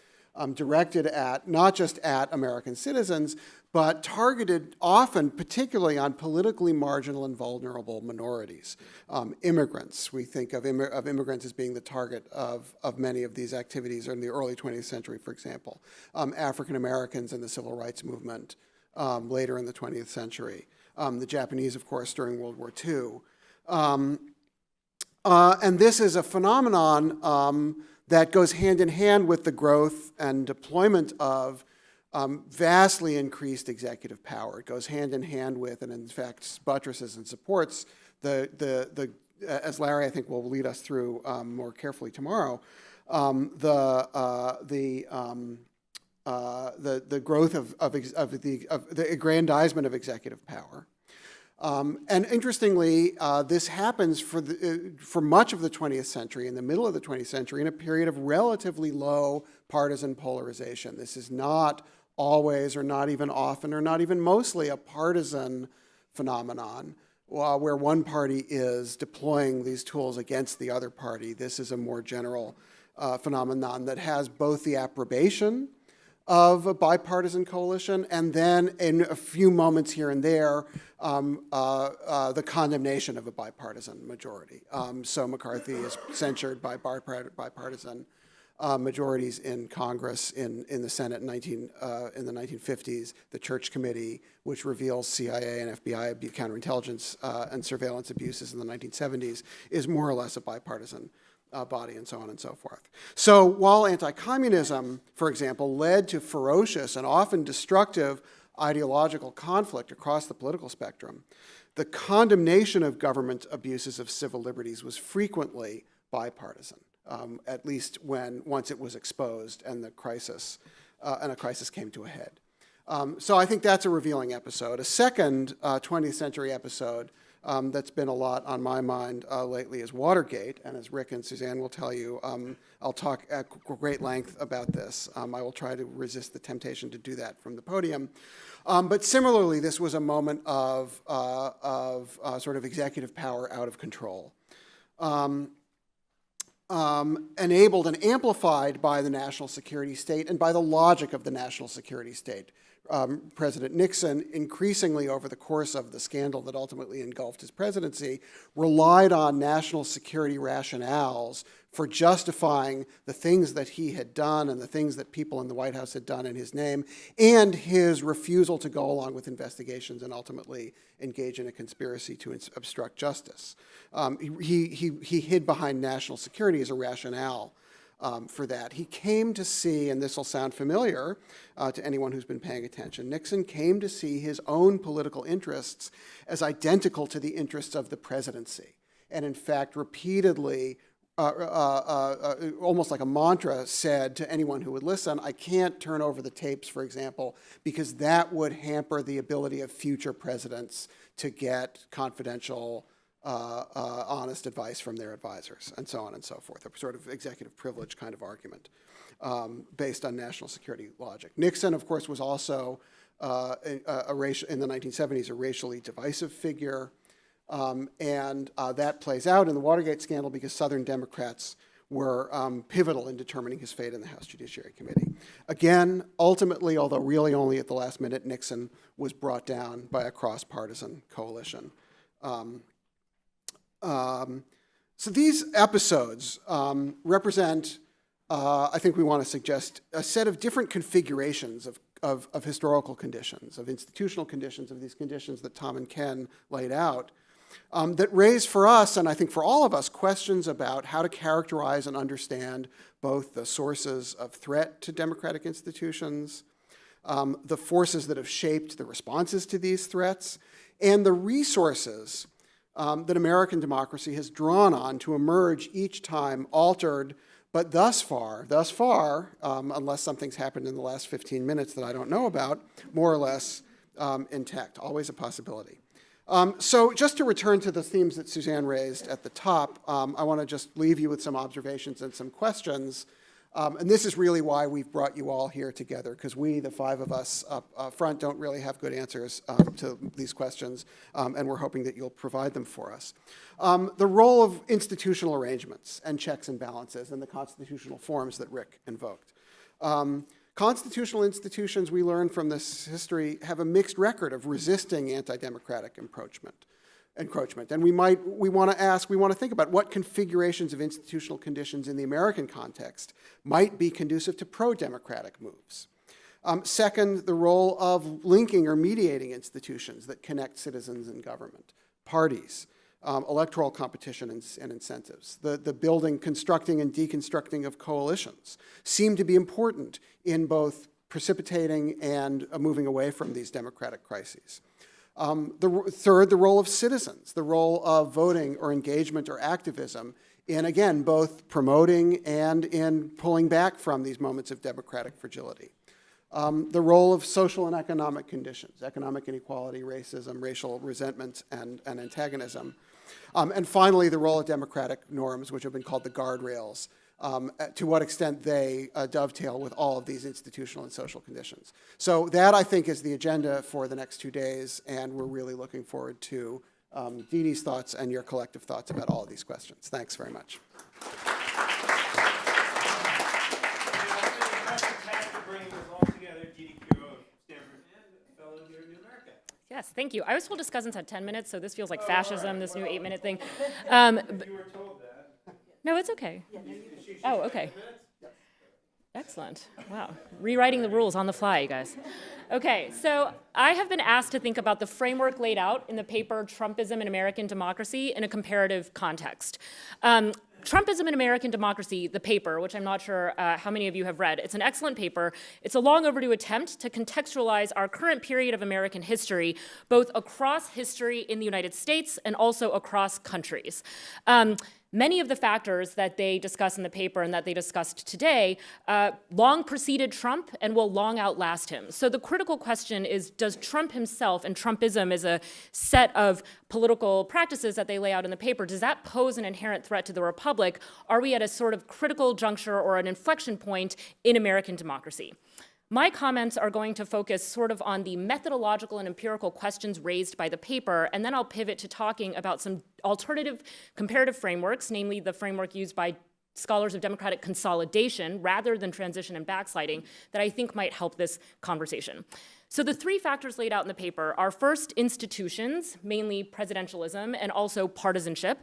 directed at, not just at American citizens, but targeted often particularly on politically marginal and vulnerable minorities. Immigrants, we think of immigrants as being the target of many of these activities in the early 20th century, for example. African Americans in the civil rights movement later in the 20th century. The Japanese, of course, during World War II. And this is a phenomenon that goes hand in hand with the growth and deployment of vastly increased executive power. It goes hand in hand with, and in fact buttresses and supports as Larry I think will lead us through more carefully tomorrow, the growth of the aggrandizement of executive power. And interestingly, this happens for much of the 20th century, in the middle of the 20th century, in a period of relatively low partisan polarization. This is not always, or not even often, or not even mostly a partisan phenomenon where one party is deploying these tools against the other party. This is a more general phenomenon that has both the approbation of a bipartisan coalition, and then in a few moments here and there, the condemnation of a bipartisan majority. So McCarthy is censured by bipartisan majorities in Congress, in the Senate in the 1950s. The Church Committee, which reveals CIA and FBI counterintelligence and surveillance abuses in the 1970s, is more or less a bipartisan body, and so on and so forth. So while anti-communism, for example, led to ferocious and often destructive ideological conflict across the political spectrum, the condemnation of government abuses of civil liberties was frequently bipartisan, at least once it was exposed and a crisis came to a head. So I think that's a revealing episode. A second 20th century episode that's been a lot on my mind lately is Watergate, and as Rick and Suzanne will tell you, I'll talk at great length about this. I will try to resist the temptation to do that from the podium. But similarly, this was a moment of sort of executive power out of control, enabled and amplified by the national security state and by the logic of the national security state. President Nixon, increasingly over the course of the scandal that ultimately engulfed his presidency, relied on national security rationales for justifying the things that he had done and the things that people in the White House had done in his name, and his refusal to go along with investigations and ultimately engage in a conspiracy to obstruct justice. He hid behind national security as a rationale for that. He came to see, and this will sound familiar to anyone who's been paying attention, Nixon came to see his own political interests as identical to the interests of the presidency. And in fact, repeatedly, almost like a mantra, said to anyone who would listen, I can't turn over the tapes, for example, because that would hamper the ability of future presidents to get confidential honest advice from their advisors, and so on and so forth, a sort of executive privilege kind of argument based on national security logic. Nixon, of course, was also, in the 1970s, a racially divisive figure, and that plays out in the Watergate scandal because Southern Democrats were pivotal in determining his fate in the House Judiciary Committee. Again, ultimately, although really only at the last minute, Nixon was brought down by a cross-partisan coalition. So these episodes represent, I think we want to suggest, a set of different configurations of historical conditions, of institutional conditions, of these conditions that Tom and Ken laid out, that raise for us, and I think for all of us, questions about how to characterize and understand both the sources of threat to democratic institutions, the forces that have shaped the responses to these threats, and the resources that American democracy has drawn on to emerge each time altered, but thus far, unless something's happened in the last 15 minutes that I don't know about, more or less intact, always a possibility. So just to return to the themes that Suzanne raised at the top, I want to just leave you with some observations and some questions. And this is really why we've brought you all here together, because we, the five of us up front, don't really have good answers to these questions, and we're hoping that you'll provide them for us. The role of institutional arrangements and checks and balances and the constitutional forms that Rick invoked. Constitutional institutions, we learn from this history, have a mixed record of resisting anti-democratic encroachment. And we want to think about what configurations of institutional conditions in the American context might be conducive to pro-democratic moves. Second, the role of linking or mediating institutions that connect citizens and government, parties, electoral competition and incentives. The building, constructing, and deconstructing of coalitions seem to be important in both precipitating and moving away from these democratic crises. Third, the role of citizens, the role of voting or engagement or activism in, again, both promoting and in pulling back from these moments of democratic fragility. The role of social and economic conditions, economic inequality, racism, racial resentment, and antagonism. And finally, the role of democratic norms, which have been called the guardrails, to what extent they dovetail with all of these institutional and social conditions. So that, I think, is the agenda for the next 2 days, and we're really looking forward to Didi's thoughts and your collective thoughts about all of these questions. Thanks very much. Yes, thank you. I was told Discussants had 10 minutes, so this feels like fascism, this new 8-minute thing. You were told that. No, it's okay. Oh, okay. Excellent. Wow. Rewriting the rules on the fly, you guys. Okay, so I have been asked to think about the framework laid out in the paper Trumpism in American Democracy in a comparative context. Trumpism in American Democracy, the paper, which I'm not sure how many of you have read. It's an excellent paper. It's a long overdue attempt to contextualize our current period of American history, both across history in the United States and also across countries. Many of the factors that they discuss in the paper and that they discussed today long preceded Trump and will long outlast him. So the critical question is, does Trump himself, and Trumpism is a set of political practices that they lay out in the paper, does that pose an inherent threat to the republic? Are we at a sort of critical juncture or an inflection point in American democracy? My comments are going to focus sort of on the methodological and empirical questions raised by the paper, and then I'll pivot to talking about some alternative comparative frameworks, namely the framework used by scholars of democratic consolidation rather than transition and backsliding, that I think might help this conversation. So the three factors laid out in the paper are first institutions, mainly presidentialism, and also partisanship.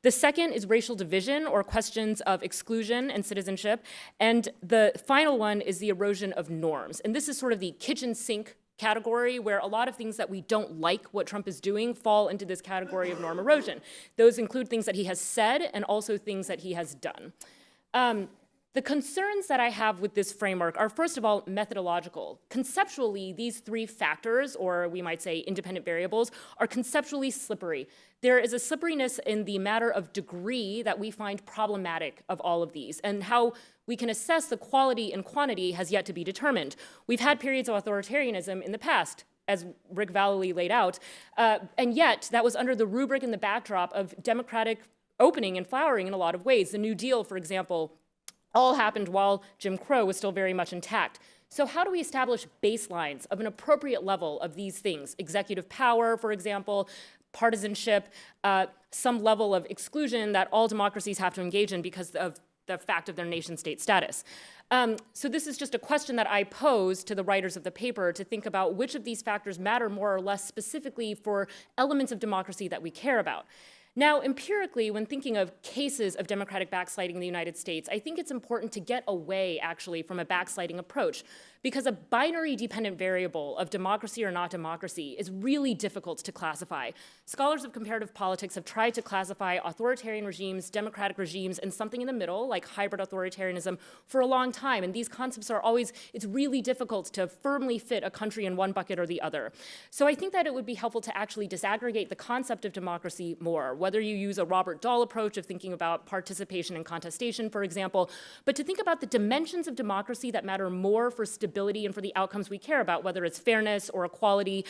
The second is racial division, or questions of exclusion and citizenship. And the final one is the erosion of norms. And this is sort of the kitchen sink category, where a lot of things that we don't like what Trump is doing fall into this category of norm erosion. Those include things that he has said and also things that he has done. The concerns that I have with this framework are, first of all, methodological. Conceptually, these three factors, or we might say independent variables, are conceptually slippery. There is a slipperiness in the matter of degree that we find problematic of all of these, and how we can assess the quality and quantity has yet to be determined. We've had periods of authoritarianism in the past, as Rick Valelly laid out, and yet that was under the rubric and the backdrop of democratic opening and flowering in a lot of ways. The New Deal, for example, all happened while Jim Crow was still very much intact. So how do we establish baselines of an appropriate level of these things? Executive power, for example, partisanship, some level of exclusion that all democracies have to engage in because of the fact of their nation-state status. So this is just a question that I pose to the writers of the paper to think about which of these factors matter more or less specifically for elements of democracy that we care about. Now, empirically, when thinking of cases of democratic backsliding in the United States, I think it's important to get away, actually, from a backsliding approach. because a binary dependent variable of democracy or not democracy is really difficult to classify. Scholars of comparative politics have tried to classify authoritarian regimes, democratic regimes, and something in the middle, like hybrid authoritarianism, for a long time. And these concepts are always, it's really difficult to firmly fit a country in one bucket or the other. So I think that it would be helpful to actually disaggregate the concept of democracy more, whether you use a Robert Dahl approach of thinking about participation and contestation, for example, but to think about the dimensions of democracy that matter more for stability and for the outcomes we care about, whether it's fairness or equality.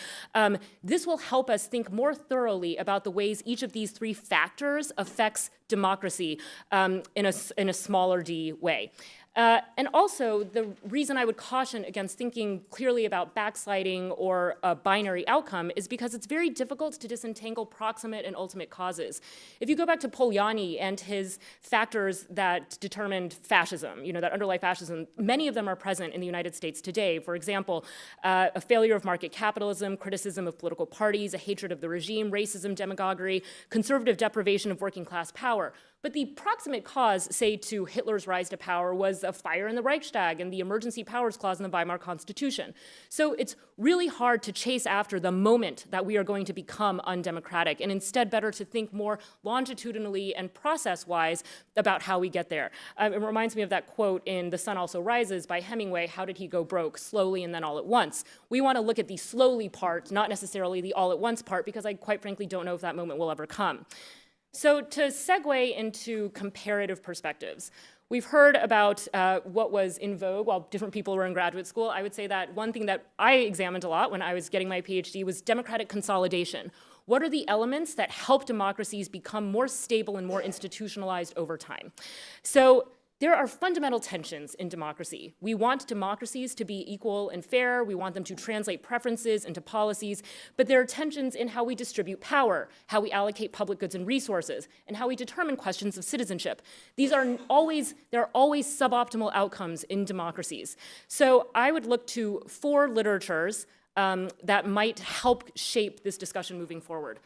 This will help us think more thoroughly about the ways each of these three factors affects democracy in a smaller d way. And also, the reason I would caution against thinking clearly about backsliding or a binary outcome is because it's very difficult to disentangle proximate and ultimate causes. If you go back to Polanyi and his factors that determined fascism, that underlie fascism, many of them are present in the United States today. For example, a failure of market capitalism, criticism of political parties, a hatred of the regime, racism, demagoguery, conservative deprivation of working class power. But the proximate cause, say, to Hitler's rise to power was a fire in the Reichstag and the emergency powers clause in the Weimar Constitution. So it's really hard to chase after the moment that we are going to become undemocratic, and instead better to think more longitudinally and process-wise about how we get there. It reminds me of that quote in The Sun Also Rises by Hemingway, how did he go broke? Slowly and then all at once. We want to look at the slowly part, not necessarily the all at once part, because I quite frankly don't know if that moment will ever come. So to segue into comparative perspectives, we've heard about what was in vogue while different people were in graduate school. I would say that one thing that I examined a lot when I was getting my PhD was democratic consolidation. What are the elements that help democracies become more stable and more institutionalized over time? So there are fundamental tensions in democracy. We want democracies to be equal and fair. We want them to translate preferences into policies. But there are tensions in how we distribute power, how we allocate public goods and resources, and how we determine questions of citizenship. There are always suboptimal outcomes in democracies. So I would look to 4 literatures that might help shape this discussion moving forward.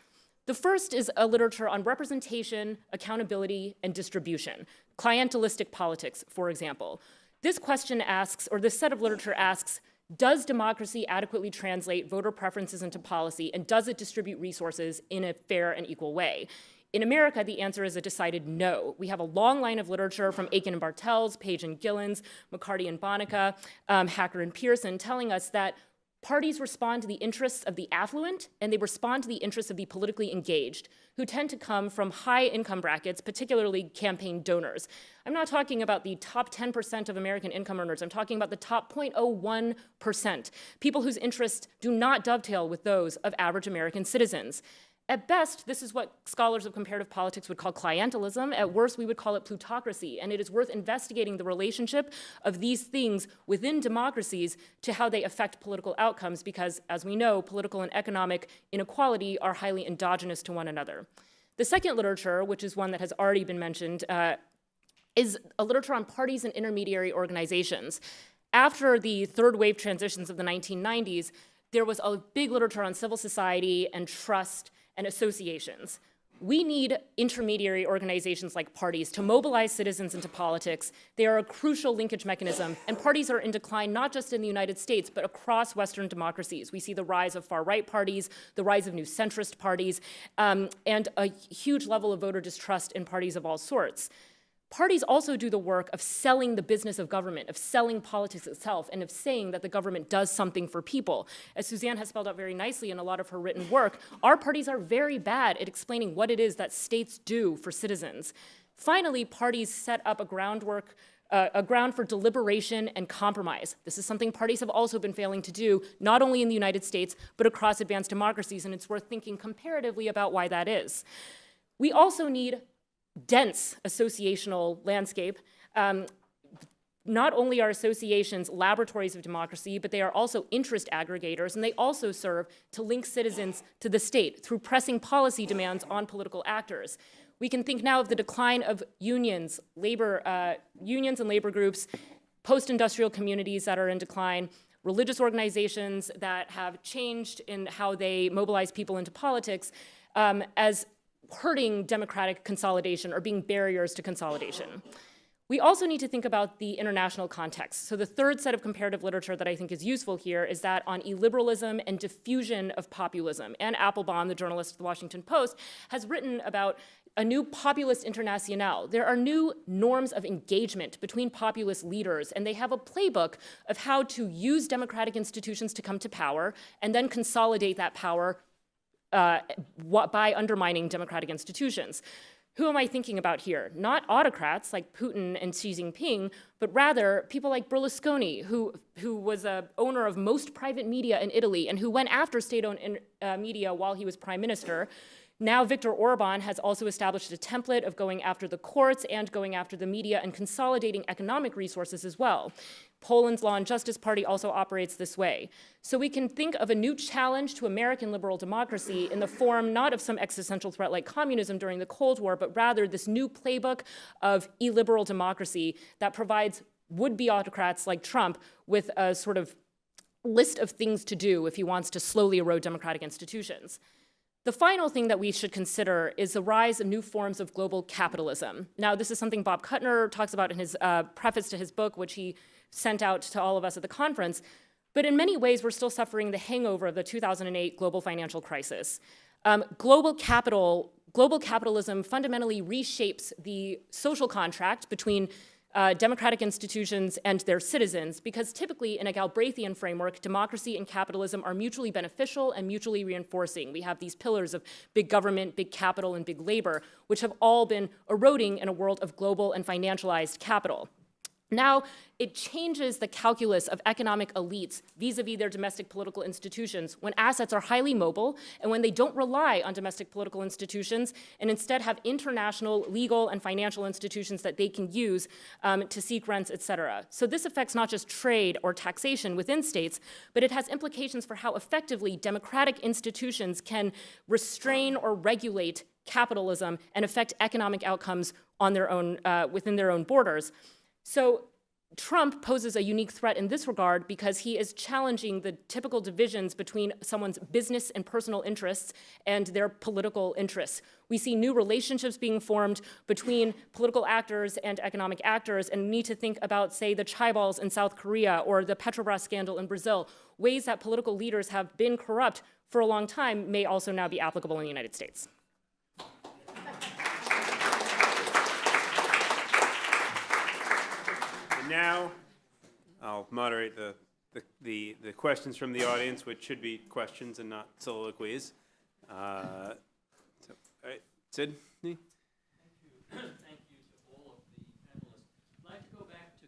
The first is a literature on representation, accountability, and distribution. Clientelistic politics, for example. This question asks, or this set of literature asks, does democracy adequately translate voter preferences into policy, and does it distribute resources in a fair and equal way? In America, the answer is a decided no. We have a long line of literature from Aiken and Bartels, Page and Gillens, McCarty and Bonica, Hacker and Pearson, telling us that parties respond to the interests of the affluent, and they respond to the interests of the politically engaged, who tend to come from high income brackets, particularly campaign donors. I'm not talking about the top 10% of American income earners. I'm talking about the top 0.01%, people whose interests do not dovetail with those of average American citizens. At best, this is what scholars of comparative politics would call clientelism. At worst, we would call it plutocracy. And it is worth investigating the relationship of these things within democracies to how they affect political outcomes, because, as we know, political and economic inequality are highly endogenous to one another. The second literature, which is one that has already been mentioned, is a literature on parties and intermediary organizations. After the third wave transitions of the 1990s, there was a big literature on civil society and trust and associations. We need intermediary organizations like parties to mobilize citizens into politics. They are a crucial linkage mechanism, and parties are in decline not just in the United States, but across Western democracies. We see the rise of far-right parties, the rise of new centrist parties, and a huge level of voter distrust in parties of all sorts. Parties also do the work of selling the business of government, of selling politics itself, and of saying that the government does something for people. As Suzanne has spelled out very nicely in a lot of her written work, our parties are very bad at explaining what it is that states do for citizens. Finally, parties set up a ground for deliberation and compromise. This is something parties have also been failing to do, not only in the United States, but across advanced democracies, and it's worth thinking comparatively about why that is. We also need dense associational landscape. Not only are associations laboratories of democracy, but they are also interest aggregators, and they also serve to link citizens to the state through pressing policy demands on political actors. We can think now of the decline of unions and labor groups, post-industrial communities that are in decline, religious organizations that have changed in how they mobilize people into politics, as hurting democratic consolidation or being barriers to consolidation. We also need to think about the international context. So the third set of comparative literature that I think is useful here is that on illiberalism and diffusion of populism. Anne Applebaum, the journalist of the Washington Post, has written about a new populist internationale. There are new norms of engagement between populist leaders, and they have a playbook of how to use democratic institutions to come to power and then consolidate that power by undermining democratic institutions. Who am I thinking about here? Not autocrats like Putin and Xi Jinping, but rather people like Berlusconi, who was a owner of most private media in Italy and who went after state-owned media while he was prime minister. Now Viktor Orban has also established a template of going after the courts and going after the media and consolidating economic resources as well. Poland's Law and Justice Party also operates this way. So we can think of a new challenge to American liberal democracy in the form not of some existential threat like communism during the Cold War, but rather this new playbook of illiberal democracy that provides would-be autocrats like Trump with a sort of list of things to do if he wants to slowly erode democratic institutions. The final thing that we should consider is the rise of new forms of global capitalism. Now, this is something Bob Kuttner talks about in his preface to his book, which he sent out to all of us at the conference. But in many ways, we're still suffering the hangover of the 2008 global financial crisis. Global capitalism fundamentally reshapes the social contract between democratic institutions and their citizens, because typically in a Galbraithian framework, democracy and capitalism are mutually beneficial and mutually reinforcing. We have these pillars of big government, big capital, and big labor, which have all been eroding in a world of global and financialized capital. Now, it changes the calculus of economic elites vis-a-vis their domestic political institutions when assets are highly mobile and when they don't rely on domestic political institutions and instead have international legal and financial institutions that they can use to seek rents, et cetera. So this affects not just trade or taxation within states, but it has implications for how effectively democratic institutions can restrain or regulate capitalism and affect economic outcomes on their own, within their own borders. So Trump poses a unique threat in this regard because he is challenging the typical divisions between someone's business and personal interests and their political interests. We see new relationships being formed between political actors and economic actors, and we need to think about, say, the chaebols in South Korea or the Petrobras scandal in Brazil. Ways that political leaders have been corrupt for a long time may also now be applicable in the United States. Now, I'll moderate the questions from the audience, which should be questions and not soliloquies. All right, Sid? Thank you to all of the panelists. I'd like to go back to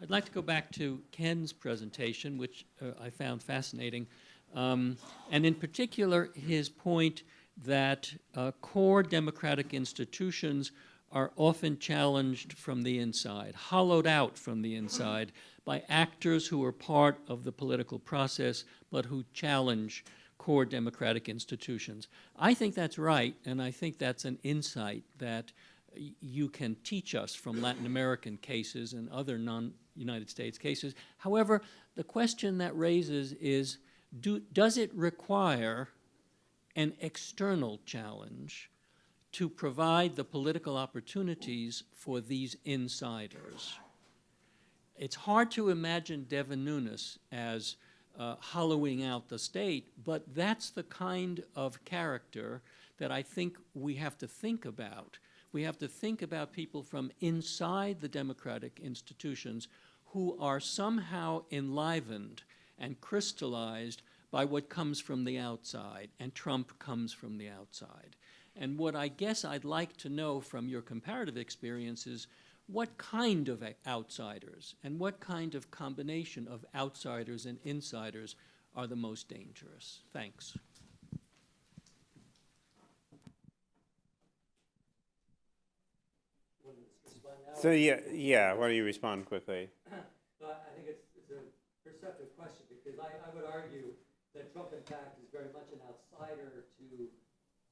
I'd like to go back to Ken's presentation, which I found fascinating, and in particular his point that core democratic institutions are often challenged from the inside, hollowed out from the inside by actors who are part of the political process but who challenge core democratic institutions. I think that's right, and I think that's an insight that you can teach us from Latin American cases and other non-United States cases. However, the question that raises is, does it require an external challenge to provide the political opportunities for these insiders? It's hard to imagine Devin Nunes as hollowing out the state, but that's the kind of character that I think we have to think about. We have to think about people from inside the democratic institutions who are somehow enlivened and crystallized by what comes from the outside, and Trump comes from the outside. And what I guess I'd like to know from your comparative experience is what kind of outsiders and what kind of combination of outsiders and insiders are the most dangerous? Thanks. So yeah. Why don't you respond quickly? I think it's a perceptive question because I would argue that Trump, in fact, is very much an outsider to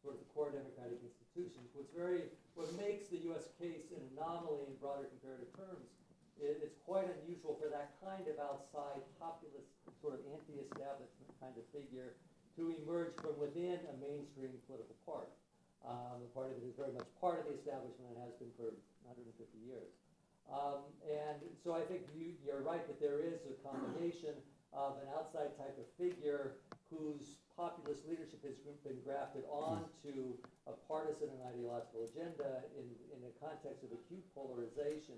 sort of the core democratic institutions. What makes the U.S. case an anomaly in broader comparative terms is it's quite unusual for that kind of outside populist, sort of anti-establishment kind of figure to emerge from within a mainstream political party. The party that is very much part of the establishment and has been for 150 years. And so I think you're right that there is a combination of an outside type of figure whose populist leadership has been grafted onto a partisan and ideological agenda in the context of acute polarization,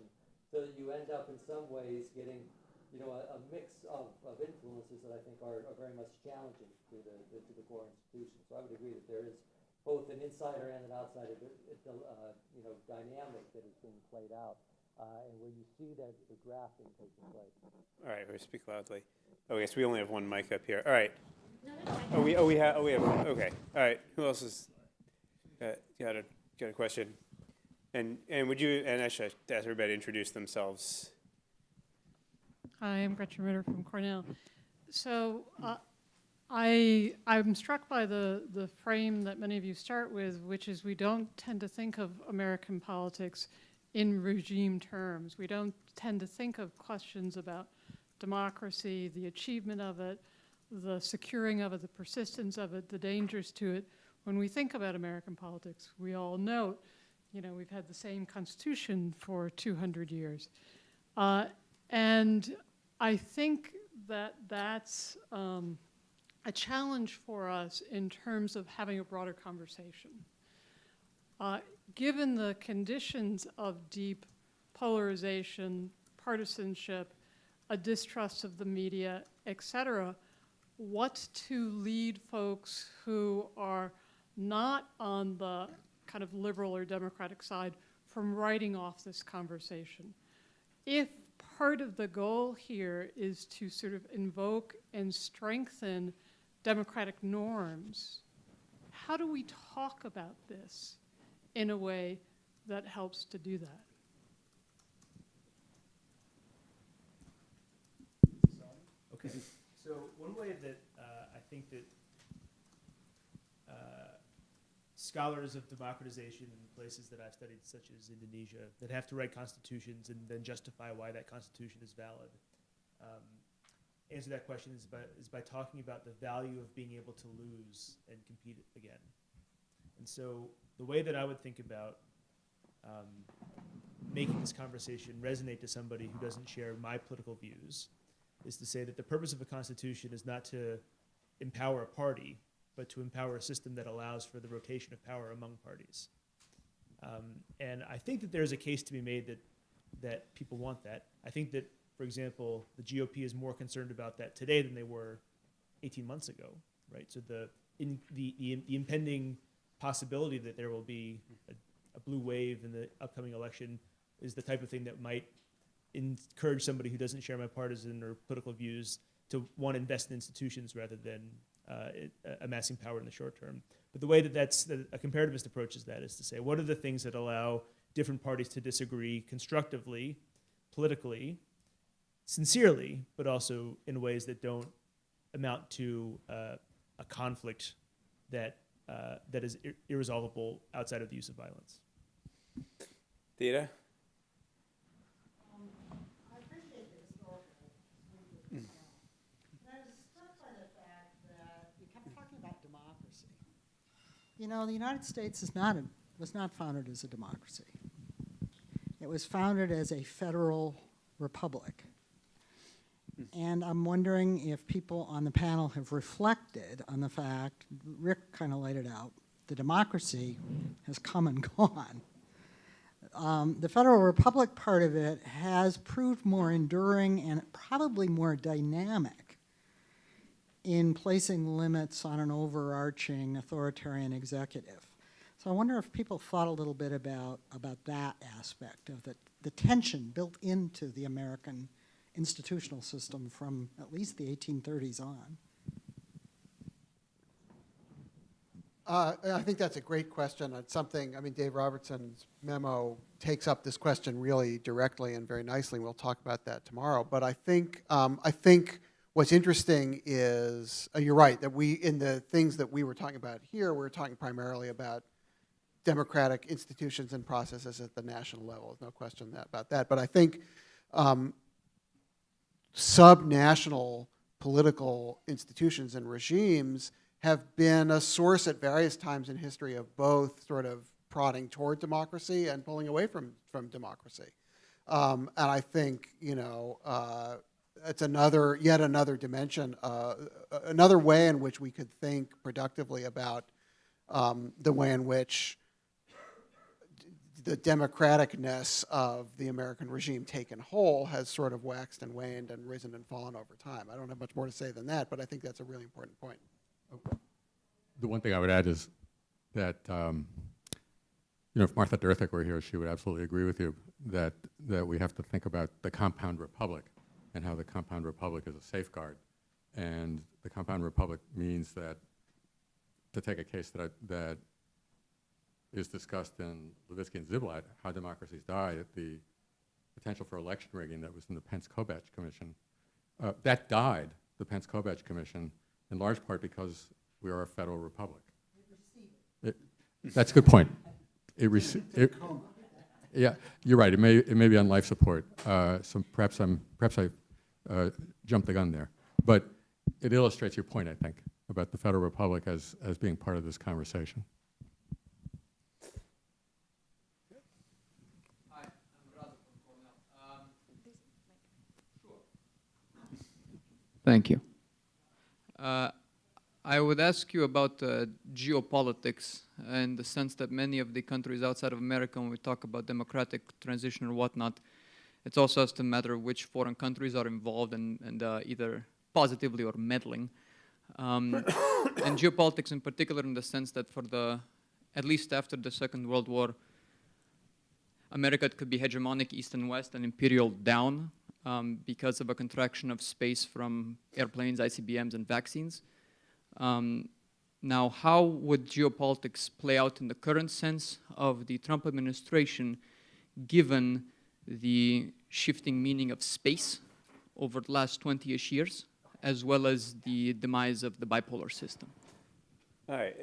so that you end up in some ways getting, a mix of influences that I think are very much challenging to the core institution. So I would agree that there is both an insider and an outsider, dynamic that is being played out, and where you see that the grafting taking place. All right, we speak loudly. Oh, yes, we only have one mic up here. All right. We have one. Okay. All right. Who else has got a question? And I should ask everybody to introduce themselves. Hi, I'm Gretchen Ritter from Cornell. So I'm struck by the frame that many of you start with, which is we don't tend to think of American politics in regime terms. We don't tend to think of questions about democracy, the achievement of it, the securing of it, the persistence of it, the dangers to it. When we think about American politics, we all note, we've had the same Constitution for 200 years. And I think that that's a challenge for us in terms of having a broader conversation. Given the conditions of deep polarization, partisanship, a distrust of the media, et cetera, what to lead folks who are not on the kind of liberal or democratic side from writing off this conversation? If part of the goal here is to sort of invoke and strengthen democratic norms, how do we talk about this in a way that helps to do that? Okay, so one way that I think that scholars of democratization in places that I've studied, such as Indonesia, that have to write constitutions and then justify why that constitution is valid, answer that question is by talking about the value of being able to lose and compete again. And so the way that I would think about making this conversation resonate to somebody who doesn't share my political views is to say that the purpose of a constitution is not to empower a party, but to empower a system that allows for the rotation of power among parties. And I think that there's a case to be made that people want that. I think that, for example, the GOP is more concerned about that today than they were 18 months ago, right? So the impending possibility that there will be a blue wave in the upcoming election is the type of thing that might encourage somebody who doesn't share my partisan or political views to want to invest in institutions rather than amassing power in the short term. But the way that a comparativist approaches that is to say, what are the things that allow different parties to disagree constructively, politically, sincerely, but also in ways that don't amount to a conflict that is irresolvable outside of the use of violence. Theda? I appreciate the historical. And I was struck by the fact that you kept talking about democracy. The United States was not founded as a democracy. It was founded as a federal republic. And I'm wondering if people on the panel have reflected on the fact, Rick kind of laid it out, the democracy has come and gone. The federal republic part of it has proved more enduring and probably more dynamic in placing limits on an overarching authoritarian executive. So I wonder if people thought a little bit about that aspect of the tension built into the American institutional system from at least the 1830s on. I think that's a great question. It's something, Dave Robertson's memo takes up this question really directly and very nicely, and we'll talk about that tomorrow. But I think what's interesting is, you're right, that in the things that we were talking about here, we're talking primarily about democratic institutions and processes at the national level. There's no question about that. But I think subnational political institutions and regimes have been a source at various times in history of both sort of prodding toward democracy and pulling away from democracy. And I think, it's yet another dimension, another way in which we could think productively about the way in which the democraticness of the American regime taken whole has sort of waxed and waned and risen and fallen over time. I don't have much more to say than that, but I think that's a really important point. The one thing I would add is that, if Martha Durthick were here, she would absolutely agree with you that we have to think about the compound republic and how the compound republic is a safeguard. And the compound republic means that, to take a case that is discussed in Levitsky and Ziblatt, How Democracies Die, the potential for election rigging that was in the Pence-Kobach Commission, that died, the Pence-Kobach Commission, in large part because we are a federal republic. That's a good point. Yeah, you're right. It may be on life support. So perhaps I jumped the gun there, but it illustrates your point, I think, about the federal republic as being part of this conversation. Hi, I'm Radu from Cornell. Thank you. I would ask you about geopolitics, in the sense that many of the countries outside of America, when we talk about democratic transition or whatnot, it's also has to matter which foreign countries are involved and either positively or meddling. And geopolitics in particular, in the sense that at least after the Second World War, America could be hegemonic east and west and imperial down because of a contraction of space from airplanes, ICBMs, and vaccines. Now, how would geopolitics play out in the current sense of the Trump administration, given the shifting meaning of space over the last 20-ish years, as well as the demise of the bipolar system? All right.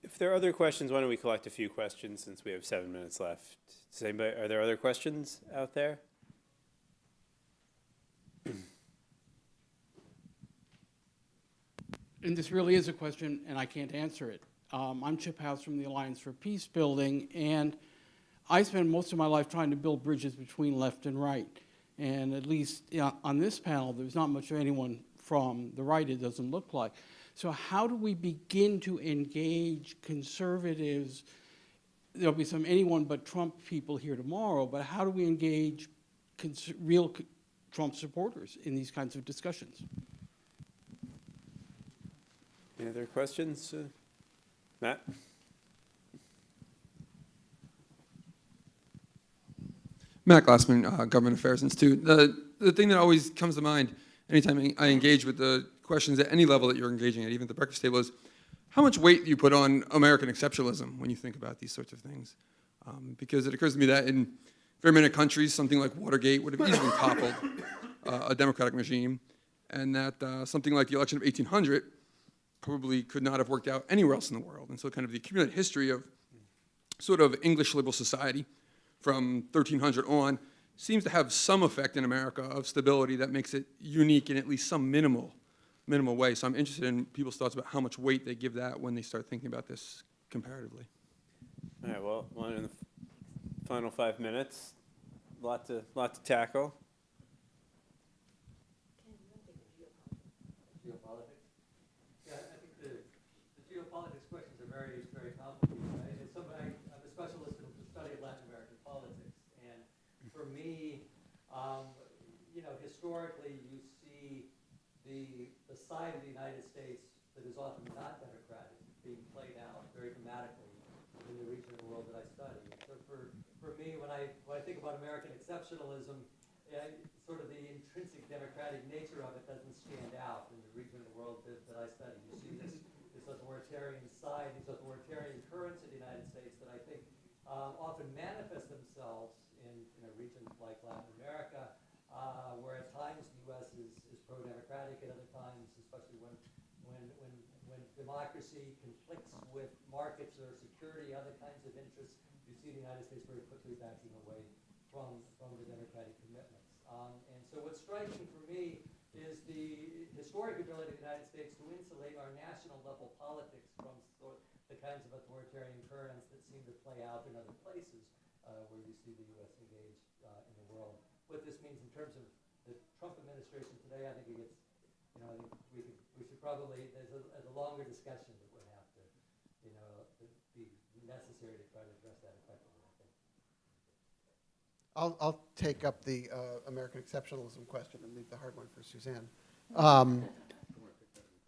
If there are other questions, why don't we collect a few questions since we have 7 minutes left? Are there other questions out there? And this really is a question, and I can't answer it. I'm Chip House from the Alliance for Peace Building, and I spend most of my life trying to build bridges between left and right. And at least on this panel, there's not much of anyone from the right, it doesn't look like. So how do we begin to engage conservatives? There'll be some anyone but Trump people here tomorrow, but how do we engage real Trump supporters in these kinds of discussions? Any other questions? Matt? Matt Glassman, Government Affairs Institute. The thing that always comes to mind anytime I engage with the questions at any level that you're engaging at, even at the breakfast table, is how much weight do you put on American exceptionalism when you think about these sorts of things? Because it occurs to me that in very many countries, something like Watergate would have easily toppled a democratic regime, and that something like the election of 1800 probably could not have worked out anywhere else in the world. And so kind of the accumulated history of sort of English liberal society from 1300 on seems to have some effect in America of stability that makes it unique in at least some minimal way. So I'm interested in people's thoughts about how much weight they give that when they start thinking about this comparatively. All right, well, one in the final 5 minutes. Lot to tackle. Geopolitics? Yeah, I think the geopolitics questions are very, very complicated. Right? I'm a specialist in the study of Latin American politics, and for me, historically, you see the side of the United States that is often not democratic being played out very dramatically in the region of the world that I study. So for me, when I think about American exceptionalism, sort of the intrinsic democratic nature of it doesn't stand out in the region of the world that I study. You see this authoritarian side, these authoritarian currents in the United States that I think often manifest themselves in a region like Latin America, where at times the U.S. is pro-democratic, at other times, especially when democracy conflicts with markets or security, other kinds of interests, you see the United States very quickly backing away from the democratic commitments. And so what's striking for me is the historic ability of the United States to insulate our national level policy authoritarian currents that seem to play out in other places where you see the U.S. engaged in the world. What this means in terms of the Trump administration today, I think it gets, I think we should probably, there's a longer discussion that would have to, be necessary to try to address that effectively, I think. I'll take up the American exceptionalism question and leave the hard one for Suzanne.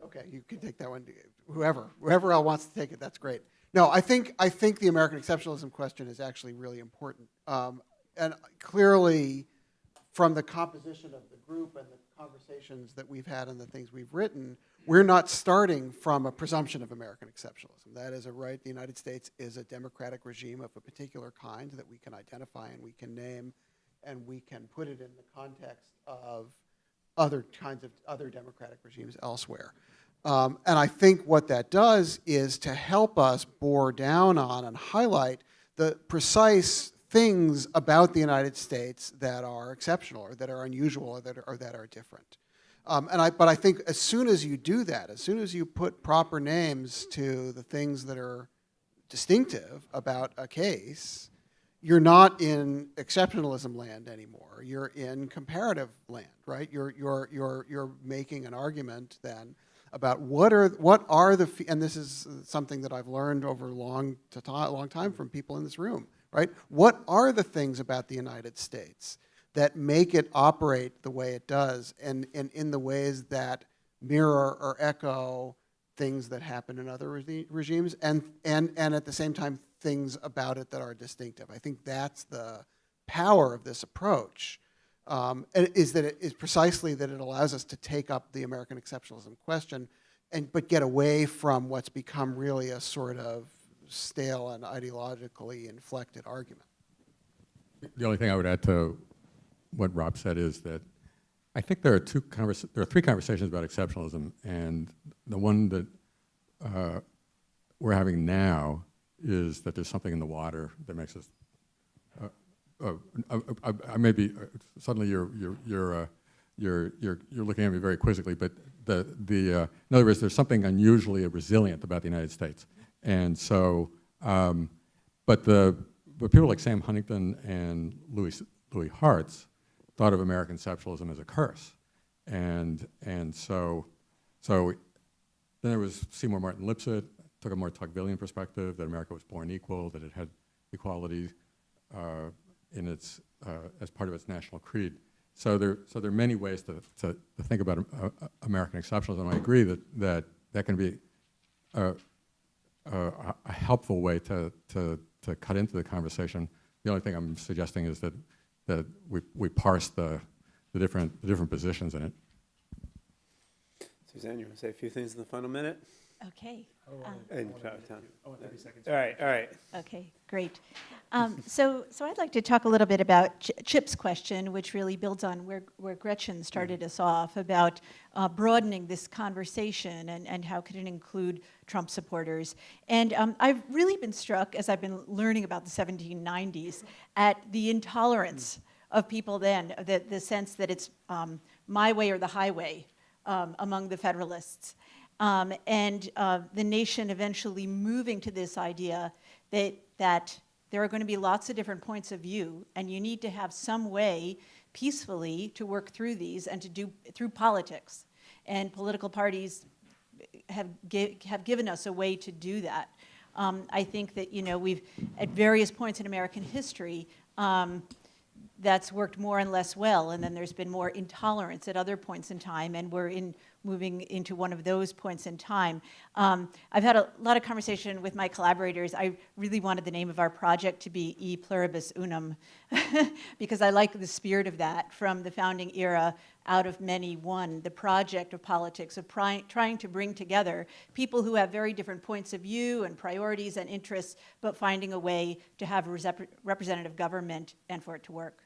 Okay, you can take that one. Whoever else wants to take it, that's great. No, I think the American exceptionalism question is actually really important. And clearly, from the composition of the group and the conversations that we've had and the things we've written, we're not starting from a presumption of American exceptionalism. That is a right. The United States is a democratic regime of a particular kind that we can identify and we can name, and we can put it in the context of other kinds of other democratic regimes elsewhere. And I think what that does is to help us bore down on and highlight the precise things about the United States that are exceptional or that are unusual or that are different. But I think as soon as you do that, as soon as you put proper names to the things that are distinctive about a case, you're not in exceptionalism land anymore. You're in comparative land, right? You're making an argument then about what are the, and this is something that I've learned over a long time from people in this room, right? What are the things about the United States that make it operate the way it does, and in the ways that mirror or echo things that happen in other regimes, and at the same time things about it that are distinctive. I think that's the power of this approach, is precisely that it allows us to take up the American exceptionalism question, but get away from what's become really a sort of stale and ideologically inflected argument. The only thing I would add to what Rob said is that I think there are three conversations about exceptionalism, and the one that we're having now is that there's something in the water that makes us. I may be suddenly you're looking at me very quizzically, but in other words, there's something unusually resilient about the United States, and so but people like Sam Huntington and Louis Hartz thought of American exceptionalism as a curse, and so then there was Seymour Martin Lipset, took a more Tocquevillian perspective that America was born equal, that it had equality in its as part of its national creed. So there are many ways to think about American exceptionalism. I agree that can be a helpful way to cut into the conversation. The only thing I'm suggesting is that we parse the different positions in it. Suzanne, you want to say a few things in the final minute? Okay. And 30 seconds. All right. Okay, great. So I'd like to talk a little bit about Chip's question, which really builds on where Gretchen started us off, about broadening this conversation and how could it include Trump supporters. And I've really been struck, as I've been learning about the 1790s, at the intolerance of people then, the sense that it's my way or the highway among the Federalists. And the nation eventually moving to this idea that there are going to be lots of different points of view, and you need to have some way peacefully to work through these and to do through politics. And political parties have given us a way to do that. I think that, we've, at various points in American history, that's worked more and less well, and then there's been more intolerance at other points in time, and we're moving into one of those points in time. I've had a lot of conversation with my collaborators. I really wanted the name of our project to be E Pluribus Unum, because I like the spirit of that from the founding era, out of many one, the project of politics, of trying to bring together people who have very different points of view and priorities and interests, but finding a way to have representative government and for it to work.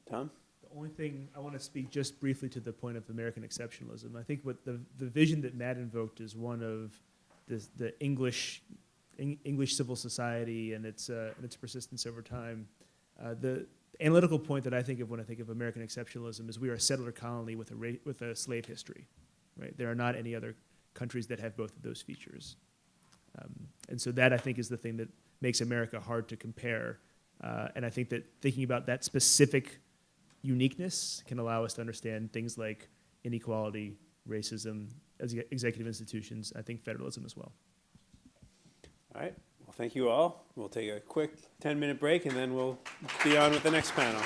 Tom? The only thing I want to speak just briefly to the point of American exceptionalism. I think what the vision that Matt invoked is one of the English civil society and its persistence over time. The analytical point that I think of when I think of American exceptionalism is we are a settler colony with a slave history, right? There are not any other countries that have both of those features. And so that, I think, is the thing that makes America hard to compare. And I think that thinking about that specific uniqueness can allow us to understand things like inequality, racism, executive institutions, I think federalism as well. All right. Well, thank you all. We'll take a quick 10-minute break, and then we'll be on with the next panel.